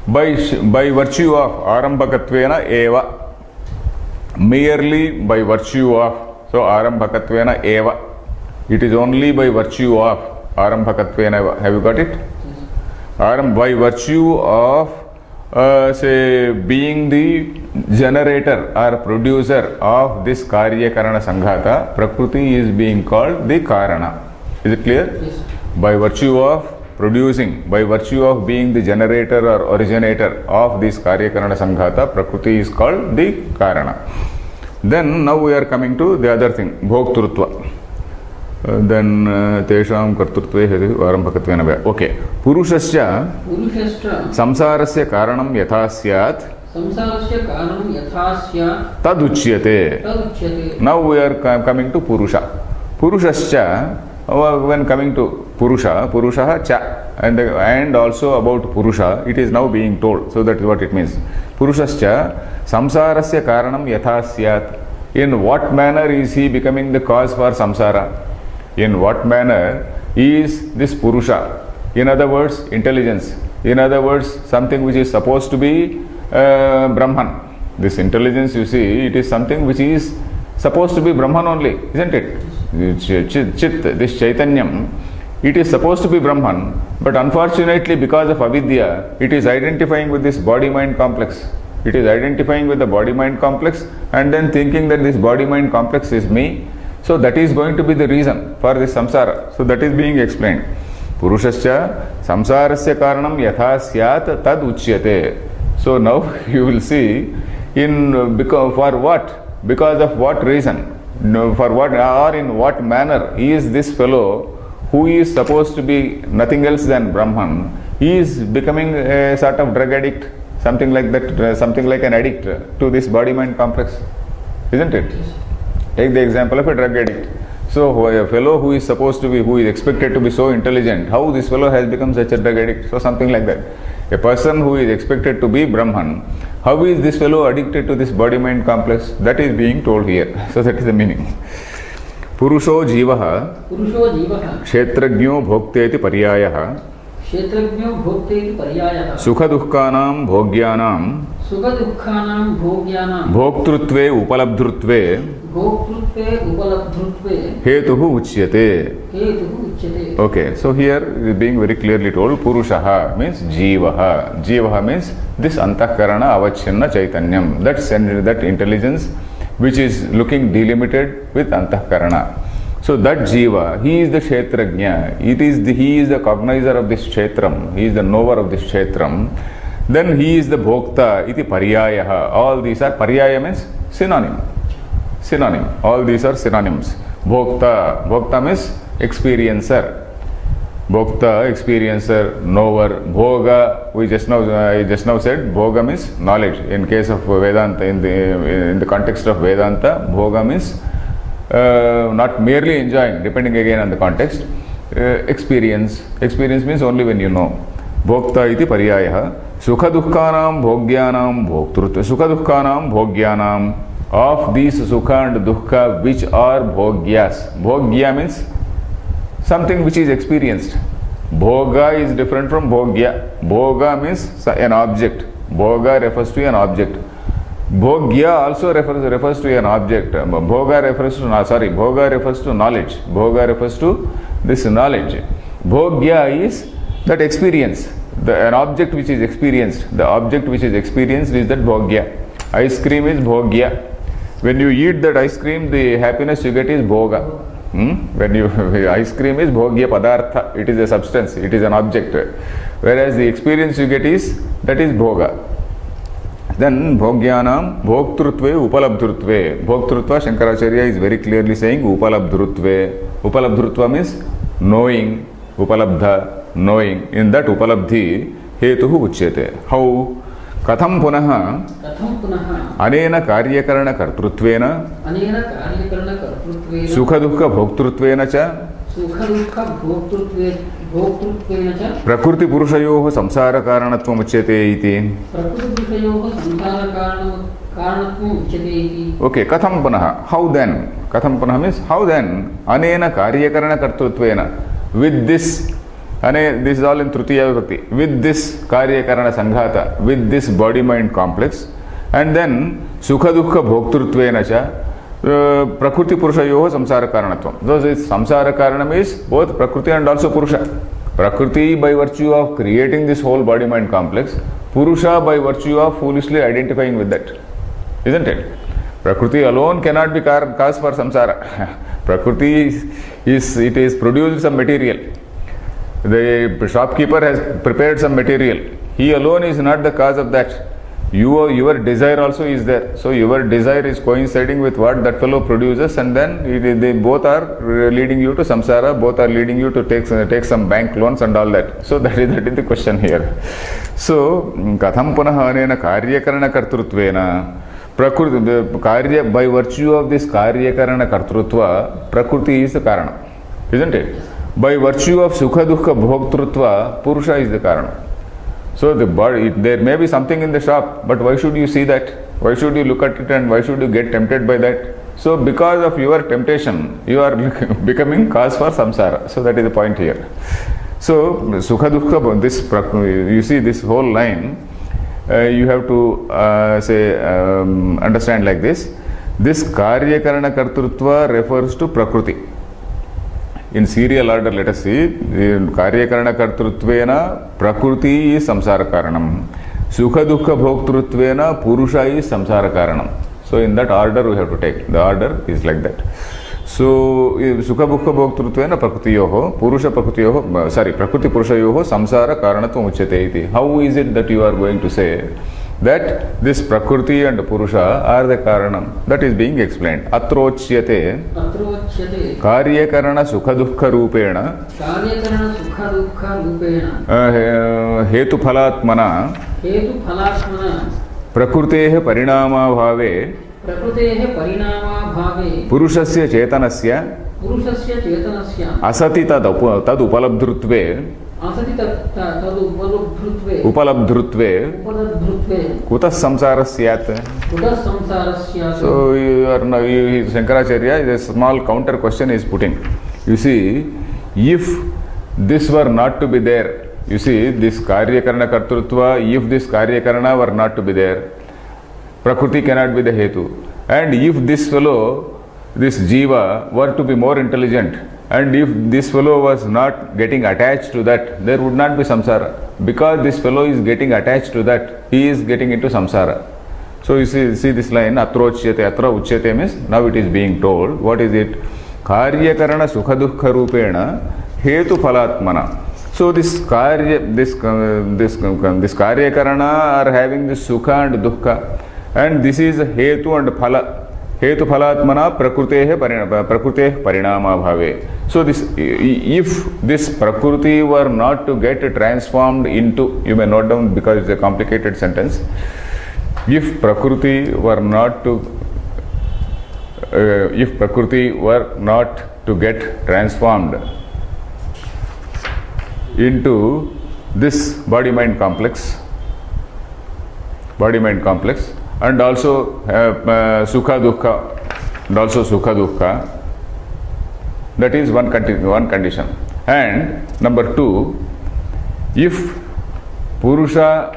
by virtue of arambhakatvena eva, merely by virtue of, so arambhakatvena eva, it is only by virtue of arambhakatvena eva. Have you got it? By virtue of say being the generator or producer of this karya karana sanghata, prakriti is being called the karana. Is it clear? Yes. By virtue of producing, by virtue of being the generator or originator of this karya karana sanghata, prakriti is called the karana. Then now we are coming to the other thing, bhoktrutva. Then tesham kartrutve hetu arambhakatvena. Okay. Purushasya samsarasya karanam yatha syat संसारस्य कारणं यथा स्यात् taduchyate. तदुच्यते. Now we are coming to Purusha. Purushasya, when coming to Purusha, Purushaha cha, and also about Purusha, it is now being told. So that is what it means. Purushasya samsarasya karanam yatha syat. In what manner is he becoming the cause for samsara? In what manner is this Purusha? In other words, intelligence. In other words, something which is supposed to be Brahman. This intelligence, you see, it is something which is supposed to be Brahman only, isn't it? Chit, this Chaitanyam, it is supposed to be Brahman, but unfortunately because of avidya, it is identifying with this body-mind complex. It is identifying with the body-mind complex and then thinking that this body-mind complex is me. So that is going to be the reason for this samsara. So that is being explained. Purushasya samsarasya karanam yatha syat tad uchyate. So now you will see, for what? Because of what reason? For what or in what manner is this fellow who is supposed to be nothing else than Brahman, he is becoming a sort of drug addict, something like that, something like an addict to this body-mind complex, isn't it? Take the example of a drug addict. So a fellow who is supposed to be, who is expected to be so intelligent, how this fellow has become such a drug addict? So something like that. A person who is expected to be Brahman, how is this fellow addicted to this body-mind complex? That is being told here. So that is the meaning. Purusho jivaha kshetrajño bhokteti paryayah क्षेत्रज्ञो भोक्तेति पर्यायः सुखदुःखानां भोग्यानां सुखदुःखानां भोग्यानां भोक्तृत्वे उपलब्धृत्वे उपलब्धृत्वे हेतुः उच्यते. Okay, so here it is being very clearly told, Purushaha means Jivaha. Jivaha means this Antakarana Avachinna Chaitanyam. That intelligence which is looking delimited with Antakarana. So that Jiva, he is the Kshetrajna. He is the cognizer of this Kshetram. He is the knower of this Kshetram. Then he is the Bhokta, iti Paryayaha. All these are, Paryaya means synonym. All these are synonyms. Bhokta means experiencer. Bhokta, experiencer, knower. Bhoga, I just now said, Bhoga means knowledge. In case of Vedanta, in the context of Vedanta, Bhoga means not merely enjoying, depending again on the context. Experience means only when you know. Bhokta iti paryayaha. Sukha dukkhanam bhogyanam bhoktrutva. Sukha dukkhanam bhogyanam. Of these sukha and dukkha which are bhogyas. Bhogya means something which is experienced. Bhoga is different from bhogya. Bhoga means an object. Bhoga refers to an object. Bhogya also refers to an object. Bhoga refers to knowledge. Bhoga refers to this knowledge. Bhogya is that experience. An object which is experienced. The object which is experienced is that bhogya. Ice cream is bhogya. When you eat that ice cream, the happiness you get is bhoga. When you ice cream is bhogya padartha. It is a substance. It is an object. Whereas the experience you get is bhoga. Then bhogyanam bhoktrutve upalabdhrutve. Bhoktrutva, Shankaracharya is very clearly saying upalabdhrutve. Upalabdhrutva means knowing. Upalabdha, knowing. In that upalabdhi hetuhu uchyate. How? Katham punaha anena karyakarana kartrutvena sukha dukkha bhoktruttvena cha prakriti purushayoh samsara karanatvam uchyate iti. Okay, katham punaha. How then? Katham punaha means how then? Anena karyakarana kartrutvena. With this, this is all in Tritiya Vibhakti. With this karyakarana sanghata, with this body-mind complex, and then sukha dukkha bhoktruttvena cha prakriti purushayoh samsara karanatvam. So this samsara karanam is both prakriti and also purusha. Prakriti by virtue of creating this whole body-mind complex, purusha by virtue of foolishly identifying with that. Isn't it? Prakriti alone cannot be cause for samsara. Prakriti is produced some material. The shopkeeper has prepared some material. He alone is not the cause of that. Your desire also is there. So your desire is coinciding with what that fellow produces, and then they both are leading you to samsara, both are leading you to take some bank loans and all that. So that is the question here. So katham punaha anena karyakarana kartrutvena prakriti, the karya, by virtue of this karyakarana kartrutva, prakriti is the karana, isn't it? By virtue of sukha dukkha bhoktrutva, purusha is the karana. So the body, there may be something in the shop, but why should you see that? Why should you look at it and why should you get tempted by that? So because of your temptation, you are becoming cause for samsara. So that is the point here. So sukha dukkha, this you see this whole line, you have to understand like this. This karyakarana kartrutva refers to prakriti. In serial order, let us see. Karyakarana kartrutvena prakriti is samsara karanam. Sukha dukkha bhoktruttvena purusha is samsara karanam. So in that order we have to take. The order is like that. So sukha dukkha bhoktruttvena prakritiyoho purusha prakritiyoho prakriti purushayoho samsara karanatvam uchyate iti. How is it that you are going to say that this prakriti and purusha are the karanam? That is being explained. Atrochyate karyakarana sukha dukkha rupena hetu phalatmana prakritehe parinama bhave purushasya chetanasya asati tad upalabdhrutve upalabdhrutve kutas samsara syat. So Shankaracharya, a small counter question is putting. You see, if this were not to be there, you see this karyakarana kartrutva, if this karyakarana were not to be there, prakriti cannot be the hetu. And if this fellow, this jiva, were to be more intelligent, and if this fellow was not getting attached to that, there would not be samsara. Because this fellow is getting attached to that, he is getting into samsara. So you see this line, atrochyate, atra uchyate means, now it is being told, what is it? Karyakarana sukha dukkha rupena hetu phalatmana. So this karyakarana are having this sukha and dukkha, and this is hetu and phala. Hetu phalatmana prakritehe parinama bhave. So this, if this prakriti were not to get transformed into, you may note down because it's a complicated sentence. If prakriti were not to get transformed into this body-mind complex, and also sukha dukkha, that is one condition. And number two, if purusha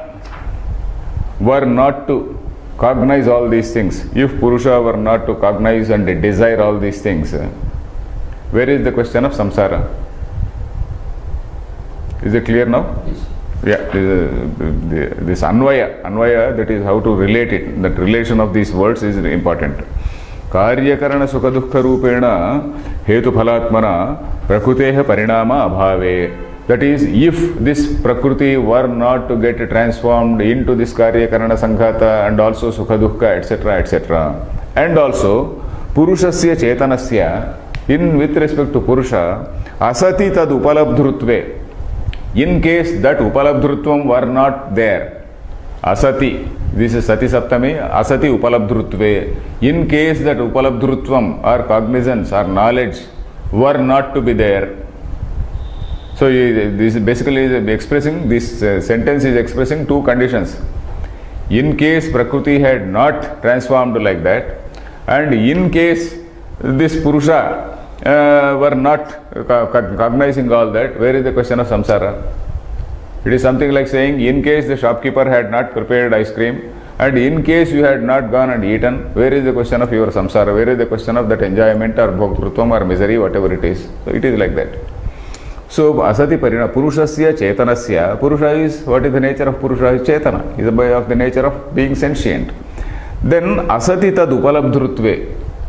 were not to cognize all these things, if Purusha were not to cognize and desire all these things, where is the question of samsara? Is it clear now? Yes. Yeah, this anvaya, that is how to relate it. That relation of these words is important. Karyakarana sukha dukkha rupena hetu phalatmana prakruteha parinama abhave. That is, if this prakriti were not to get transformed into this karyakarana sanghata and also sukha dukkha, etc., etc., and also purushasya chetanasya, in with respect to purusha, asati tad upalabdhrutve. In case that upalabdhrutvam were not there, asati, this is sati saptami, asati upalabdhrutve. In case that upalabdhrutvam or cognizance or knowledge were not to be there. So this is basically expressing, this sentence is expressing two conditions. In case Prakriti had not transformed like that, and in case this Purusha were not cognizing all that, where is the question of samsara? It is something like saying, in case the shopkeeper had not prepared ice cream, and in case you had not gone and eaten, where is the question of your samsara? Where is the question of that enjoyment or bhoktrutvam or misery, whatever it is? So it is like that. So asati parina purushasya chetanasya. Purusha is, what is the nature of Purusha? Is chetana, is of the nature of being sentient. Then asati tad upalabdhrutve.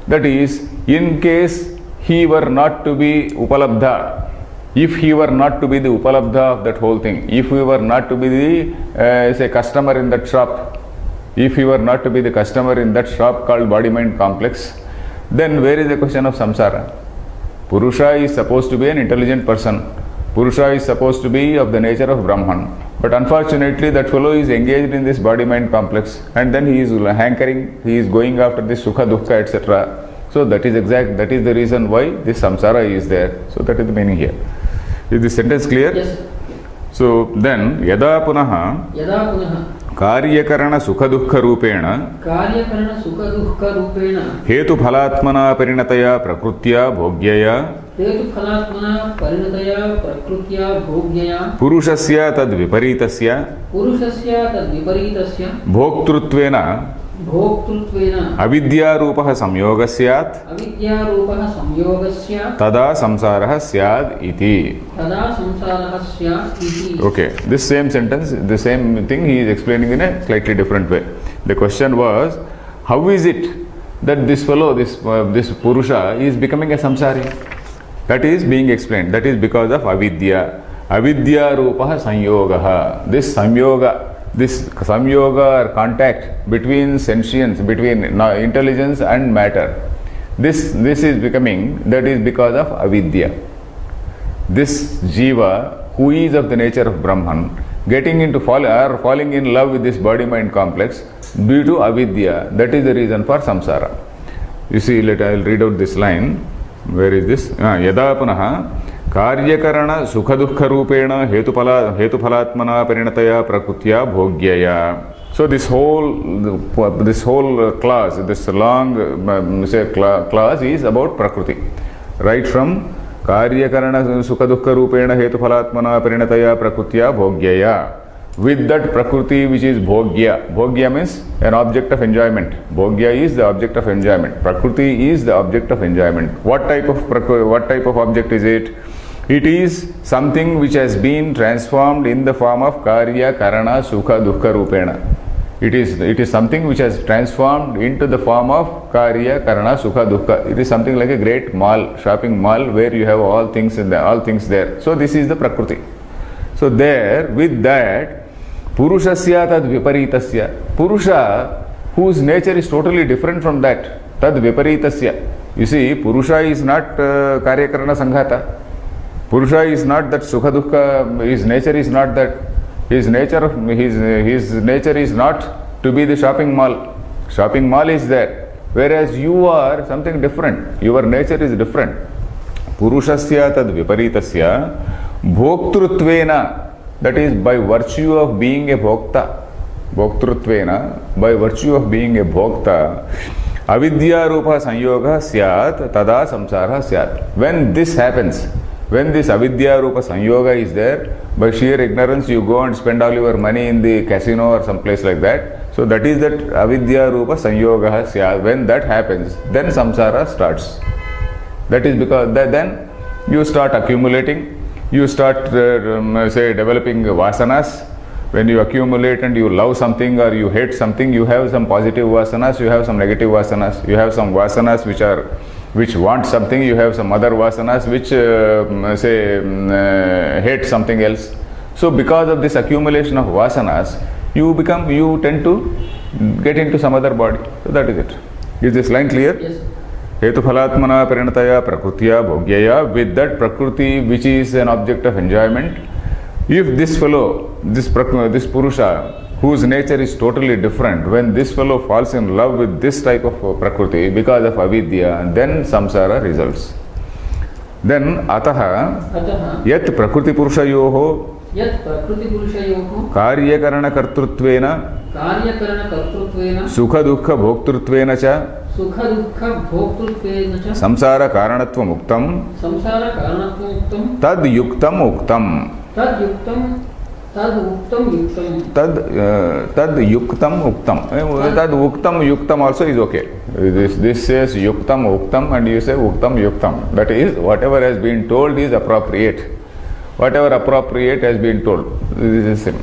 That is, in case he were not to be upalabdha, if he were not to be the upalabdha of that whole thing, if he were not to be the say customer in that shop, if he were not to be the customer in that shop called body-mind complex, then where is the question of samsara? Purusha is supposed to be an intelligent person. Purusha is supposed to be of the nature of Brahman. But unfortunately, that fellow is engaged in this body-mind complex, and then he is hankering, he is going after this sukha dukkha, etc. So that is the reason why this samsara is there. So that is the meaning here. Is this sentence clear? Yes. So then, yada punaha कार्यकरण सुख दुख रूपेण हेतु फलात्मना परिणतया प्रकृत्या भोग्यया पुरुषस्य तद् विपरीतस्य भोक्तृत्वेन अविद्यारूपः संयोगः स्यात् तदा संसारः स्याद् इति. Okay, this same sentence, the same thing he is explaining in a slightly different way. The question was, how is it that this fellow, this Purusha is becoming a samsari? That is being explained. That is because of avidya. Avidya rupah sanyogaha. This samyoga or contact between sentience, between intelligence and matter, this is becoming, that is because of avidya. This jiva, who is of the nature of Brahman, getting into falling in love with this body-mind complex due to avidya, that is the reason for samsara. You see, I will read out this line. Where is this? Yada punaha कार्यकरण सुख दुख रूपेण हेतुफलात्मना परिणतया प्रकृत्या भोग्यया. So this whole class, this long class is about prakriti, right from कार्यकरण सुख दुख रूपेण हेतुफलात्मना परिणतया प्रकृत्या भोग्यया. With that prakriti which is bhogya means an object of enjoyment. Bhogya is the object of enjoyment. Prakriti is the object of enjoyment. What type of object is it? It is something which has been transformed in the form of karya, karana, sukha, dukkha rupena. It is something which has transformed into the form of karya, karana, sukha, dukkha. It is something like a great mall, shopping mall, where you have all things there. So this is the prakriti. So there, with that, purushasya tad viparitasya. Purusha, whose nature is totally different from that, tad viparitasya. You see, Purusha is not karyakarana sanghata. Purusha is not that sukha dukkha, his nature is not that. His nature is not to be the shopping mall. Shopping mall is there. Whereas you are something different. Your nature is different. Purushasya tad viparitasya bhoktrutvena. That is by virtue of being a bhokta. Bhoktrutvena, by virtue of being a bhokta. Avidya rupa sanyoga syat tada samsara syat. When this happens, when this avidya rupa sanyoga is there, by sheer ignorance you go and spend all your money in the casino or some place like that. So that is that avidya rupa sanyoga. When that happens, then samsara starts. That is because then you start accumulating, you start say developing vasanas. When you accumulate and you love something or you hate something, you have some positive vasanas, you have some negative vasanas, you have some vasanas which want something, you have some other vasanas which hate something else. So because of this accumulation of vasanas, you tend to get into some other body. So that is it. Is this line clear? Yes. Hetu phalatmana parinataya prakrutya bhogyaya, with that prakriti which is an object of enjoyment. If this fellow, this Purusha, whose nature is totally different, when this fellow falls in love with this type of prakriti because of avidya, then samsara results. Then ataha yat prakriti purushayoho यत् प्रकृति पुरुषयोः कार्यकरण कर्तृत्वेन सुख दुःख भोक्तृत्वेन च संसार कारणत्वम् उक्तम् तद युक्तम् उक्तम् तद युक्तम् उक्तम्. Tad uktam yuktam also is okay. This says yuktam uktam and you say uktam yuktam. That is, whatever has been told is appropriate. Whatever appropriate has been told. This is same.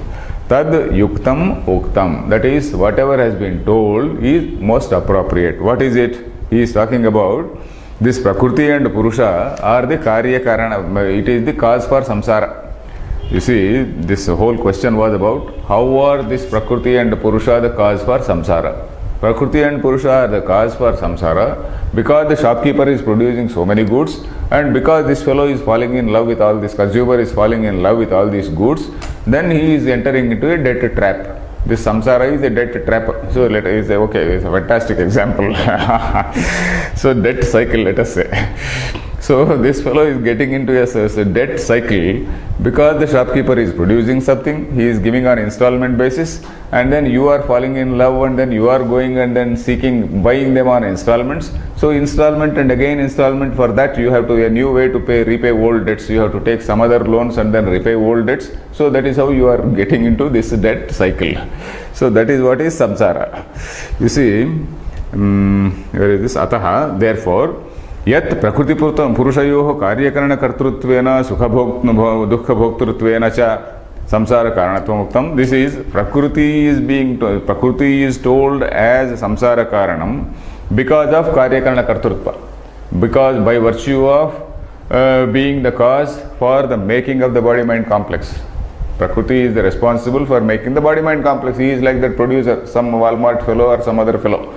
Tad yuktam uktam. That is, whatever has been told is most appropriate. What is it? He is talking about this Prakriti and Purusha are the Karya Karana. It is the cause for samsara. You see, this whole question was about how are this Prakriti and Purusha the cause for samsara. Prakriti and Purusha are the cause for samsara because the shopkeeper is producing so many goods, and because this fellow is falling in love with all this, consumer is falling in love with all these goods, then he is entering into a debt trap. This samsara is a debt trap. So let us say, okay, it's a fantastic example. So debt cycle, let us say. So this fellow is getting into a debt cycle because the shopkeeper is producing something, he is giving on installment basis, and then you are falling in love and then you are going and then buying them on installments. So installment and again installment, for that you have to a new way to repay old debts. You have to take some other loans and then repay old debts. So that is how you are getting into this debt cycle. So that is what is samsara. You see, where is this? Ataha, therefore, यत् प्रकृति पुरुषयोः कार्यकरण कर्तृत्वेन सुख दुःख भोक्तृत्वेन च संसार कारणत्वम् उक्तम्. This is Prakriti is told as samsara karanam because of कार्यकरण कर्तृत्व, because by virtue of being the cause for the making of the body mind complex. Prakriti is the responsible for making the body mind complex. He is like that producer, some Walmart fellow or some other fellow.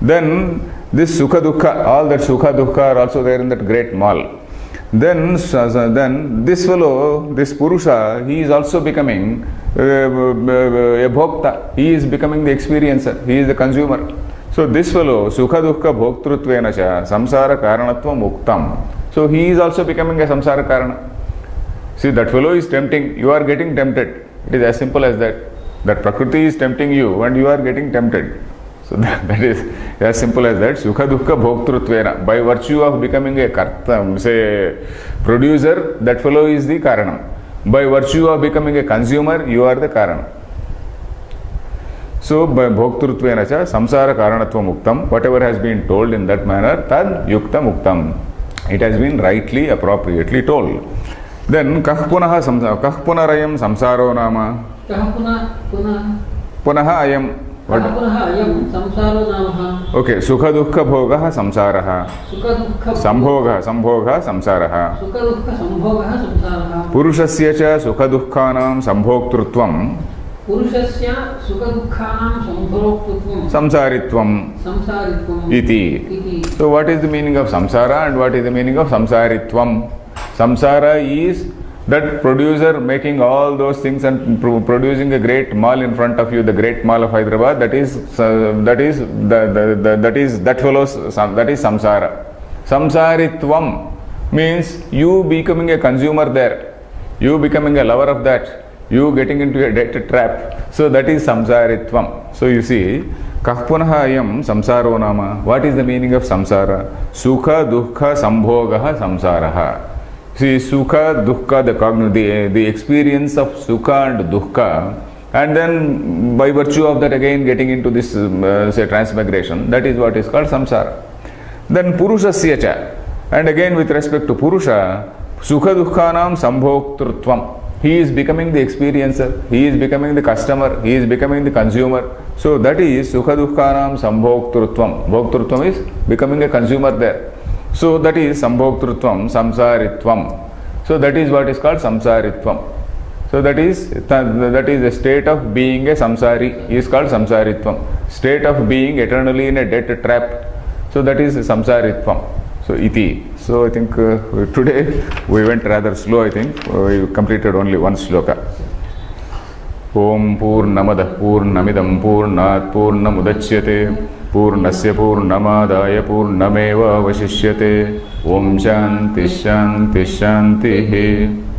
Then this Sukha Dukkha, all that Sukha Dukkha are also there in that great mall. Then this fellow, this Purusha, he is also becoming a Bhokta. He is becoming the experiencer. He is the consumer. So this fellow, Sukha Dukkha Bhoktruttvena cha Samsara Karanatvam Uktam. So he is also becoming a Samsara Karana. See, that fellow is tempting. You are getting tempted. It is as simple as that. That Prakriti is tempting you and you are getting tempted. So that is as simple as that. Sukha dukkha bhoktruttvena. By virtue of becoming a karta, say producer, that fellow is the karanam. By virtue of becoming a consumer, you are the karanam. So by bhoktruttvena cha samsara karanatvam uktam. Whatever has been told in that manner, tad yuktam uktam. It has been rightly, appropriately told. Then kah punarayam samsaro nama. Punaha ayam. Okay, Sukha Dukkha Bhogaha Samsaraha. Sambhoga Samsaraha. Purushasya cha Sukha Dukkhanam Sambhoktrutvam. Samsaritvam iti. So what is the meaning of samsara and what is the meaning of samsaritvam? Samsara is that producer making all those things and producing a great mall in front of you, the great mall of Hyderabad, that is samsara. Samsaritvam means you becoming a consumer there, you becoming a lover of that, you getting into a debt trap. So that is samsaritvam. So you see, kah punaha ayam samsaro nama. What is the meaning of samsara? Sukha dukkha sambhogaha samsaraha. See, sukha, dukkha, the experience of sukha and dukkha, and then by virtue of that again getting into this say transmigration, that is what is called samsara. Then purushasya cha, and again with respect to purusha, sukha dukkhanam sambhoktrutvam. He is becoming the experiencer, he is becoming the customer, he is becoming the consumer. So that is sukha dukkhanam sambhoktrutvam. Bhoktrutvam is becoming a consumer there. So that is sambhoktrutvam, samsaritvam. So that is what is called samsaritvam. So that is a state of being a samsari is called samsaritvam. State of being eternally in a debt trap. So that is samsaritvam. So iti. So I think today we went rather slow. I think we completed only one shloka. Om Purnamada Purnamidam Purnat Purnamudachyate Purnasya Purnamadaya Purnameva Vashishyate. Om Shanti Shanti Shanti.